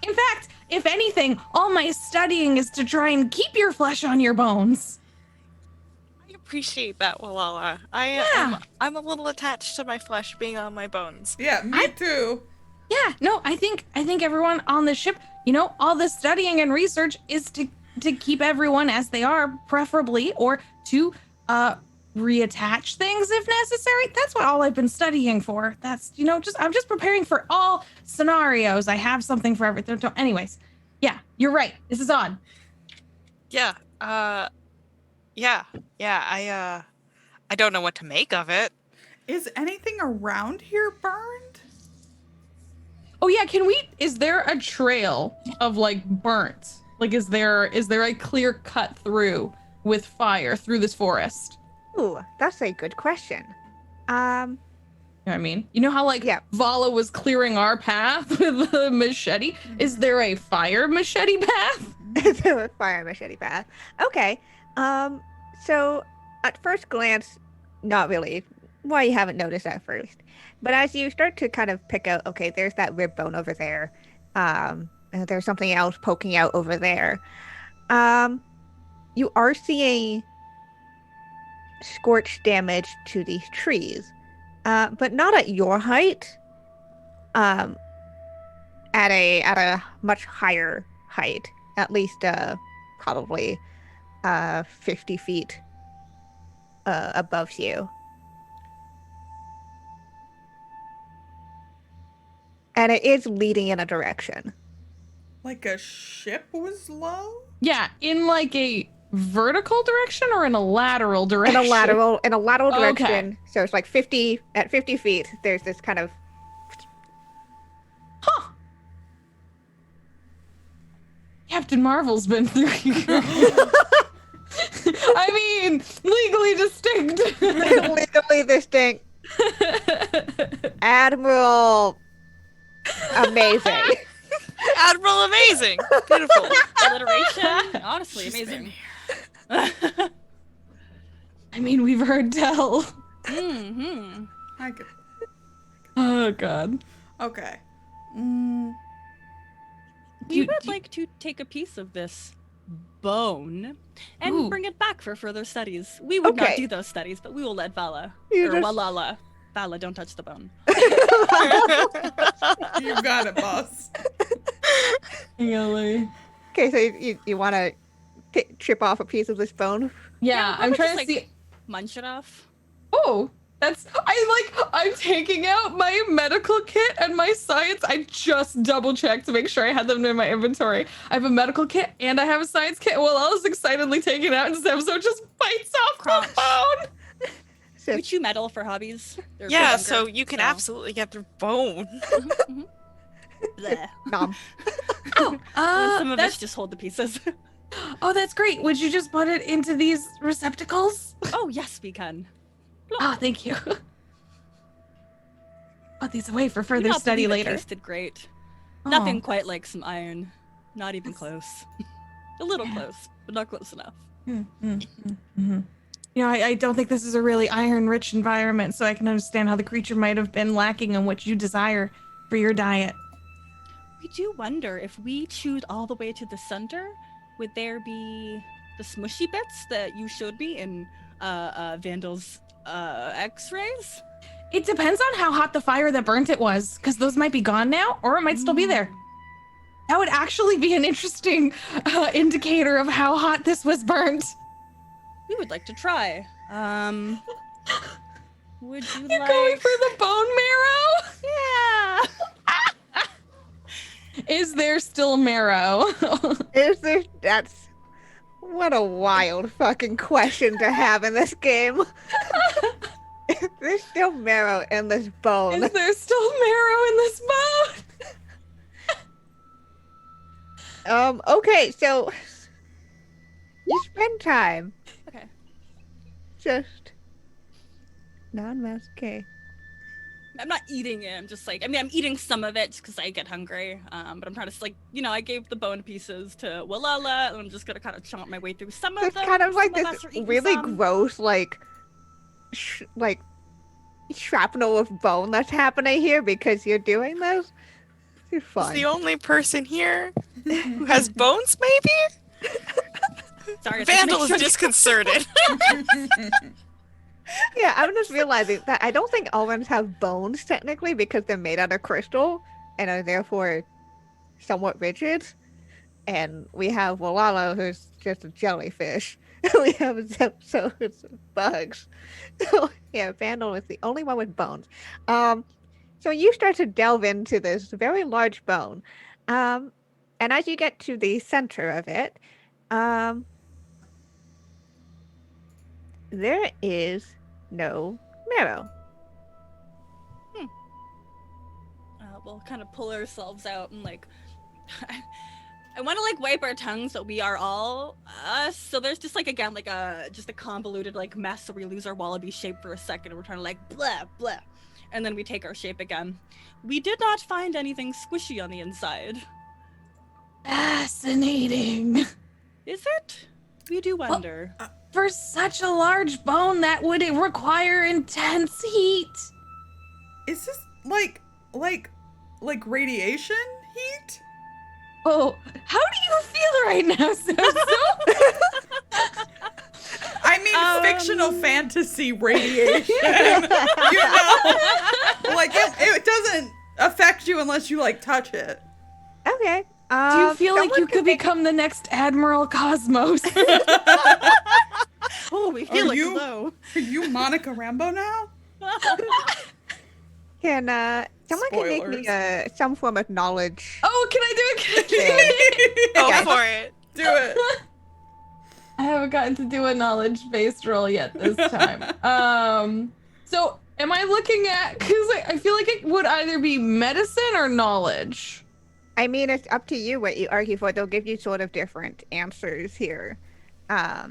In fact, if anything, all my studying is to try and keep your flesh on your bones. I appreciate that, Wallahlah. I'm a little attached to my flesh being on my bones. Yeah, me too. Yeah, no, I think everyone on the ship, you know, all the studying and research is to keep everyone as they are, preferably, or to reattach things if necessary. That's what all I've been studying for. That's, you know, I'm just preparing for all scenarios. I have something for everything. Anyways, yeah, you're right. This is odd. Yeah, I don't know what to make of it. Is anything around here burned? Oh yeah, is there a trail of like burnt? Like, is there a clear cut through with fire through this forest? Ooh, that's a good question. You know what I mean? You know how like Valla was clearing our path with the machete? Is there a fire machete path? A fire machete path. Okay. So at first glance, not really. Why you haven't noticed at first. But as you start to kind of pick out, okay, there's that rib bone over there. And there's something else poking out over there. You are seeing scorch damage to these trees, but not at your height. At a much higher height, at least probably 50 feet above you. And it is leading in a direction. Like a ship was low? Yeah, in like a vertical direction or in a lateral direction? In a lateral direction. Okay. So it's like 50 feet. There's this kind of. Huh. Captain Marvel's been through here. I mean, legally distinct. Legally distinct. Admiral. Amazing. Admiral Amazing. Beautiful. Alliteration. Honestly, amazing. I mean, we've heard tell. Mm-hmm. I could. Oh, God. Okay. We would like to take a piece of this bone and bring it back for further studies. We would not do those studies, but we will let Valla. Wallahlah. Valla, don't touch the bone. You got it, boss. Really? Okay, so you want to chip off a piece of this bone? Yeah, I'm trying to see. Munch it off. Oh, I'm taking out my medical kit and my science. I just double checked to make sure I had them in my inventory. I have a medical kit and I have a science kit. Well, I was excitedly taking it out, and Zev'xo just bites off the bone. We chew metal for hobbies. They're Yeah, longer, so you can absolutely get through bone. Bleh. Nom. And some of us just hold the pieces. Oh, that's great. Would you just put it into these receptacles? Oh, yes, we can. Oh, thank you. Put these away for Do further not study believe it later. tasted great. Oh. Nothing quite like some iron. Not even close. A little close, but not close enough. Mm-hmm. You know, I don't think this is a really iron-rich environment, so I can understand how the creature might have been lacking in what you desire for your diet. We do wonder if we chewed all the way to the center, would there be the smushy bits that you showed me in Vandil's x-rays? It depends on how hot the fire that burnt it was, because those might be gone now, or it might still be there. That would actually be an interesting indicator of how hot this was burnt. We would like to try. Would you You're like... going for the bone marrow? Yeah. Is there still marrow? Is there? That's what a wild fucking question to have in this game. There's still marrow in this bone. Is there still marrow in this bone? Okay, so you spend time Okay. just non-mouse. Okay. I'm not eating it. I'm just like, I mean, I'm eating some of it because I get hungry. But I'm trying to, like, you know, I gave the bone pieces to Wallahlah, and I'm just gonna kind of chomp my way through some of It's them. kind of like Some of this us are eating really some. gross, like shrapnel of bone that's happening here because you're doing this. You're Is fine. the only person here who has bones, maybe? Sorry, I Vandil think is disconcerted. Yeah, I'm just realizing that I don't think almonds have bones technically because they're made out of crystal and are therefore somewhat rigid. And we have Wallahlah, who's just a jellyfish. We have Zev'xo, who's bugs. So yeah, Vandil is the only one with bones. So you start to delve into this very large bone. And as you get to the center of it, there is no marrow. We'll kind of pull ourselves out and like, I want to like wipe our tongues so we are all us. So there's just like, again, like just a convoluted like mess. So we lose our wallaby shape for a second and we're trying to like blah, blah. And then we take our shape again. We did not find anything squishy on the inside. Fascinating. Is it? We do wonder. For such a large bone, that would require intense heat. Is this like radiation heat? Oh, how do you feel right now, Zev'xo? I mean, fictional fantasy radiation. You know, like it doesn't affect you unless you like touch it. Okay. Do you feel like someone you could make- become the next Admiral Cosmos? Oh, we feel like you- low. Are you Monica Rambeau now? Can someone can make me some form of knowledge? Oh, can I do it? Can I do it? Go Okay. for it. Do it. I haven't gotten to do a knowledge-based roll yet this time. So am I looking at, because I feel like it would either be medicine or knowledge. I mean, it's up to you what you argue for. They'll give you sort of different answers here. I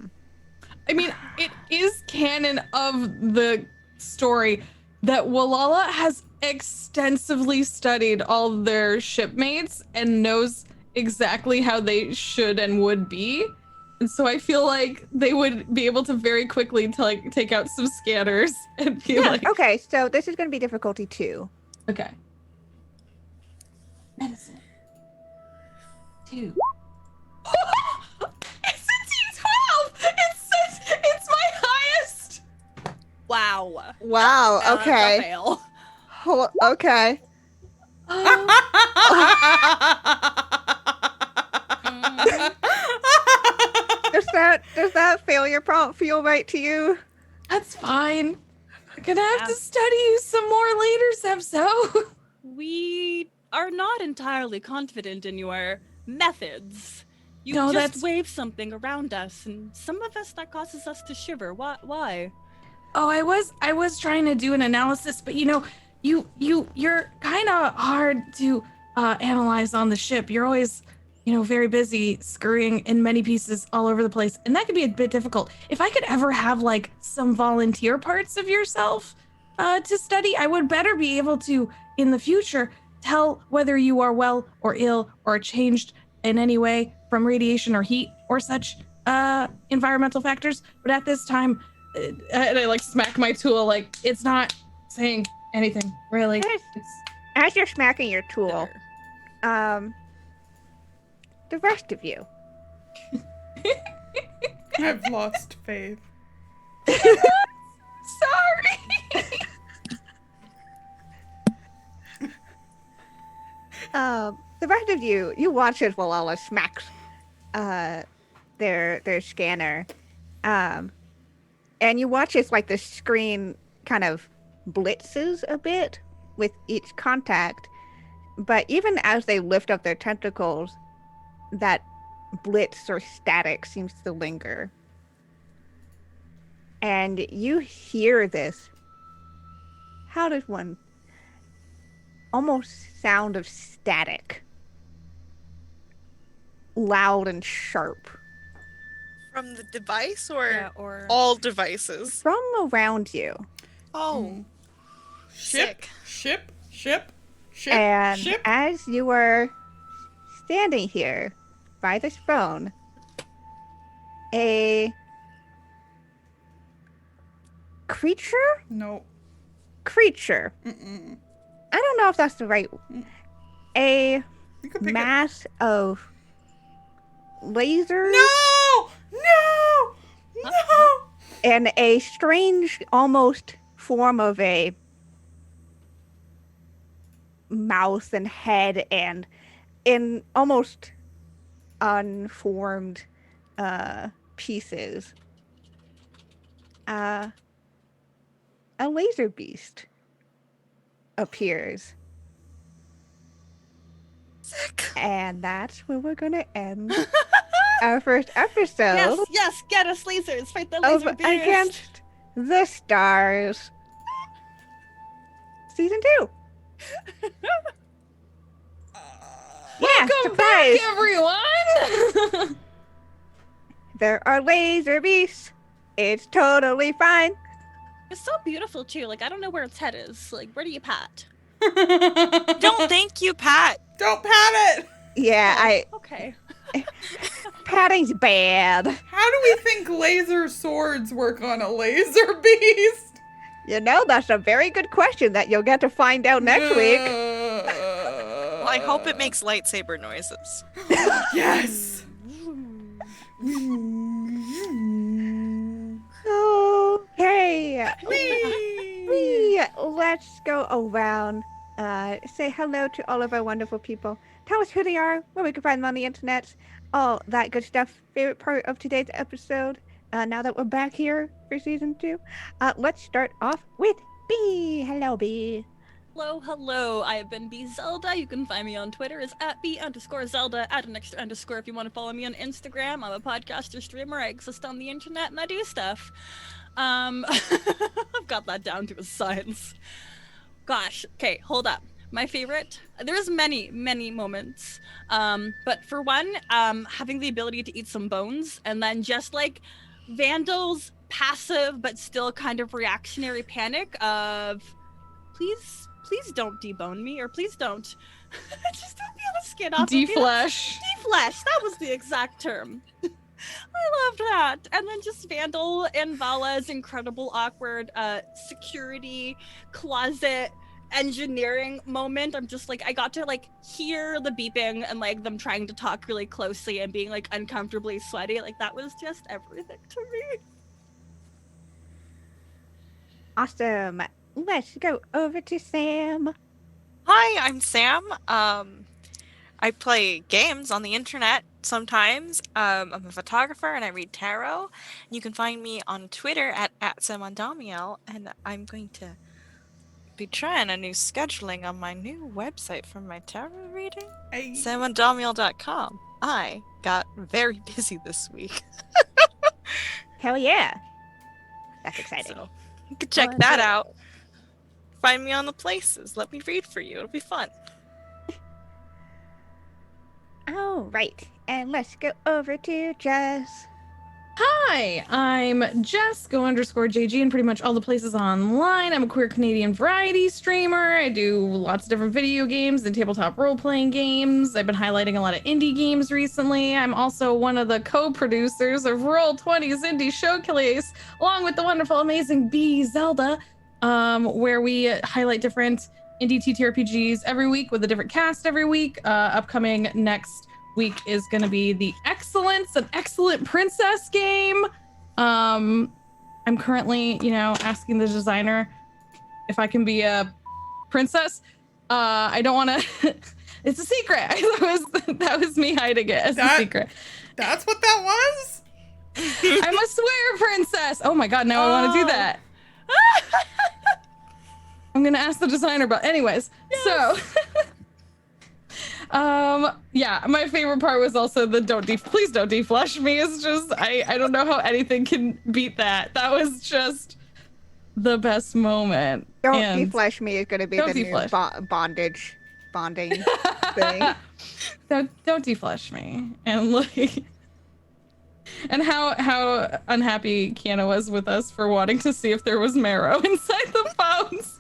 mean, it is canon of the story that Wallahlah has extensively studied all their shipmates and knows exactly how they should and would be. And so I feel like they would be able to very quickly take out some scanners and be like, Okay, so this is going to be difficulty 2. okay. Medicine. 2. It's a T12! It's my highest! Wow. Wow. That's a Okay. fail. Okay. Does that failure prompt feel right to you? That's fine. I'm gonna have to study you some more later, Zev'xo. We are not entirely confident in your methods. You No, just that's- wave something around us, and some of us that causes us to shiver. Why? Oh, I was trying to do an analysis, but you know, you're kind of hard to analyze on the ship. You're always, you know, very busy scurrying in many pieces all over the place, and that could be a bit difficult. If I could ever have like some volunteer parts of yourself to study, I would better be able to, in the future, tell whether you are well or ill or changed in any way from radiation or heat or such environmental factors. But at this time, and I like smack my tool, like it's not saying anything really. It's As you're smacking your tool, the rest of you. I've lost faith. sorry. The rest of you watch as Wallahlah smacks their scanner. And you watch as like the screen kind of blitzes a bit with each contact. But even as they lift up their tentacles, that blitz or static seems to linger. And you hear this. How does one almost sound of static? Loud and sharp. From the device or, Yeah, or all devices? From around you. Oh, Ship, sick. ship. And as you were standing here by this phone, a creature? No. Creature. Mm-mm. I don't know if that's the right. A You could pick mass of lasers No! and a strange, almost form of a mouth and head, and in almost unformed pieces. A laser beast appears. Sick. And that's where we're gonna end our first episode yes, get us lasers, fight the of laser beast. Against the Stars. Season 2. Yeah, Welcome surprise! back, everyone! There are laser beasts. It's totally fine. It's so beautiful too. Like I don't know where its head is. Like where do you pat? Don't thank you, Pat. Don't pat it! Yeah, Okay. patting's bad. How do we think laser swords work on a laser beast? You know, that's a very good question that you'll get to find out next week. Well, I hope it makes lightsaber noises. Yes! Okay. Whee! Let's go around. Say hello to all of our wonderful people. Tell us who they are, where we can find them on the internet, all that good stuff. Favorite part of today's episode, now that we're back here for season 2. Let's start off with B. Hello, B. Hello. I have been B Zelda. You can find me on Twitter as @B_Zelda. Add an extra underscore if you want to follow me on Instagram. I'm a podcaster, streamer. I exist on the internet and I do stuff. I've got that down to a science. Gosh. Okay, hold up. My favorite. There's many moments. But for one, having the ability to eat some bones, and then just like Vandil's passive but still kind of reactionary panic of, please don't debone me, or please don't just don't peel the skin off. Deflesh. Deflesh. That was the exact term. I loved that. And then just Vandil and Valla's incredible awkward security closet engineering moment. I'm just like, I got to like hear the beeping and like them trying to talk really closely and being like uncomfortably sweaty. Like that was just everything to me. Awesome. Let's go over to Sam. Hi, I'm Sam. I play games on the internet sometimes. I'm a photographer and I read tarot. You can find me on Twitter at @SamOnDamiel, and I'm going to be trying a new scheduling on my new website for my tarot reading. Hey. SamOnDamiel.com. I got very busy this week. Hell yeah. That's exciting. So you can check that out. Find me on the places. Let me read for you. It'll be fun. All right. And let's go over to Jess. Hi, I'm Jess, go_JG in pretty much all the places online. I'm a queer Canadian variety streamer. I do lots of different video games and tabletop role-playing games. I've been highlighting a lot of indie games recently. I'm also one of the co-producers of Roll20's Indie Showcase, along with the wonderful, amazing B Zelda, where we highlight different indie TTRPGs every week with a different cast every week. Upcoming next week is going to be the an excellent princess game. I'm currently, asking the designer if I can be a princess. I don't want to It's a secret. That was me hiding it as a secret. That's what that was? I'm a swear princess. Oh my god, now I want to do that. I'm gonna ask the designer, but anyways, yes. So yeah, my favorite part was also the please don't deflush me. It's just I don't know how anything can beat that. That was just the best moment. Don't deflush me is gonna be the new bonding thing. Don't deflush me. And like and how unhappy Kienna was with us for wanting to see if there was marrow inside the bones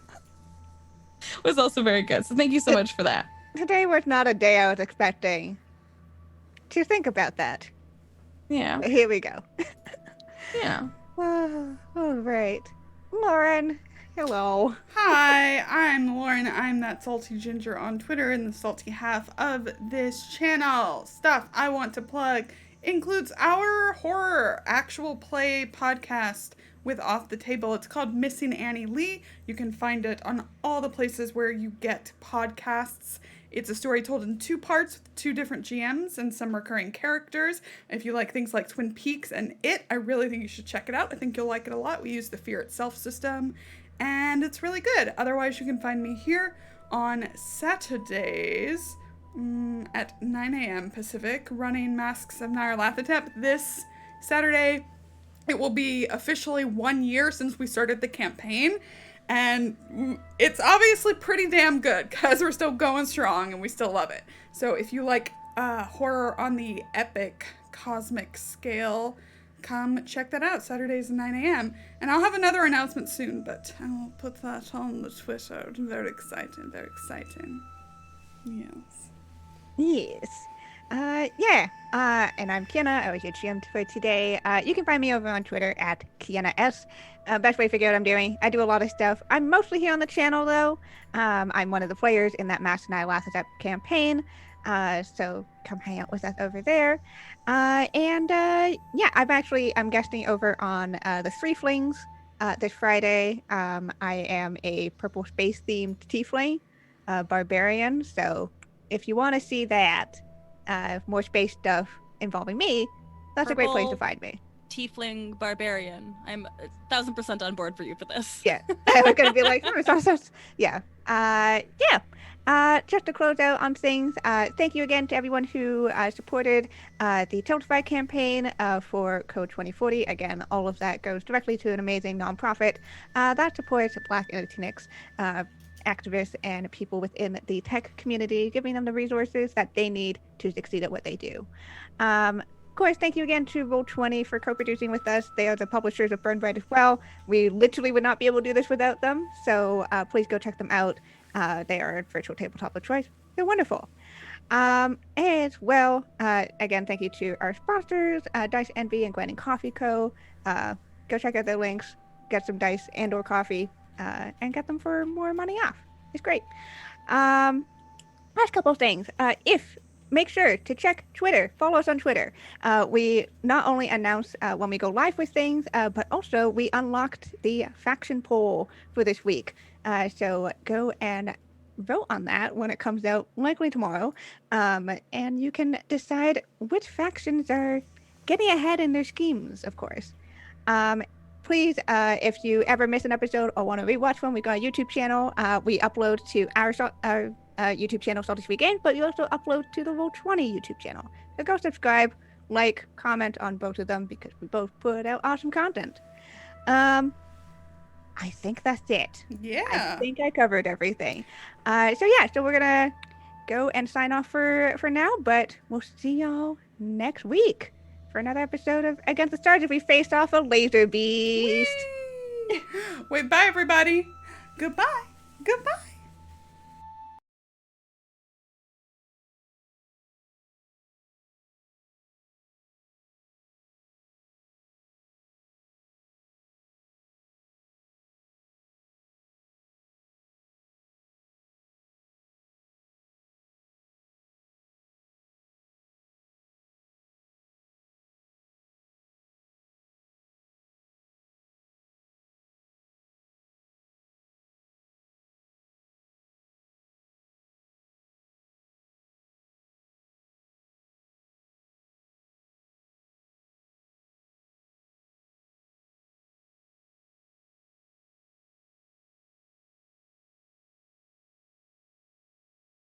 was also very good. So thank you so much for that. Today was not a day I was expecting to think about that. Yeah. But here we go. Yeah. All right. Lauren, hello. Hi, I'm Lauren. I'm that salty ginger on Twitter and the salty half of this channel. Stuff I want to plug includes our horror actual play podcast with Off the Table. It's called Missing Annie Lee. You can find it on all the places where you get podcasts. It's a story told in 2 parts with 2 different GMs and some recurring characters. If you like things like Twin Peaks and It, I really think you should check it out. I think you'll like it a lot. We use the Fear Itself system, and it's really good. Otherwise, you can find me here on Saturdays at 9 a.m. Pacific, running Masks of Nyarlathotep. This Saturday, it will be officially 1 year since we started the campaign, and it's obviously pretty damn good because we're still going strong and we still love it. So if you like horror on the epic cosmic scale, come check that out, Saturdays at 9 a.m. And I'll have another announcement soon, but I will put that on the Twitter. Very exciting, very exciting. Yes. Yes. And I'm Kienna. I was your GM for today. You can find me over on Twitter at KiennaS. Best way to figure out what I'm doing. I do a lot of stuff. I'm mostly here on the channel, though. I'm one of the players in that Master Nyarlathotep campaign. So come hang out with us over there. I'm guesting over on the Three Flings this Friday. I am a purple space-themed tiefling barbarian. So if you want to see that, more space stuff involving me, that's a great place to find me. Tiefling barbarian. I'm 1000% on board for you for this. Yeah. I was going to be like, yeah. Just to close out on things, thank you again to everyone who supported the Tiltify campaign for Code 2040. Again, all of that goes directly to an amazing nonprofit that supports Black and Latinx activists and people within the tech community, giving them the resources that they need to succeed at what they do. Of course, thank you again to Roll20 for co-producing with us. They are the publishers of Burn Bryte as well. We literally would not be able to do this without them, so please go check them out. They are a virtual tabletop of choice. They're wonderful. As well, again, thank you to our sponsors, Dice Envy and Gwen and Coffee Co. Go check out their links, get some dice and or coffee, and get them for more money off. It's great. Last couple of things. Make sure to check Twitter. Follow us on Twitter. We not only announce when we go live with things, but also we unlocked the faction poll for this week. So go and vote on that when it comes out, likely tomorrow. And you can decide which factions are getting ahead in their schemes, of course. Please, if you ever miss an episode or want to rewatch one, we got a YouTube channel. We upload to our YouTube channel, Salty Sweet Games, but you also upload to the Roll20 YouTube channel. So go subscribe, like, comment on both of them because we both put out awesome content. I think that's it. Yeah. I think I covered everything. So we're gonna go and sign off for now, but we'll see y'all next week for another episode of Against the Stars if we face off a laser beast. Wait, bye everybody. Goodbye. Goodbye.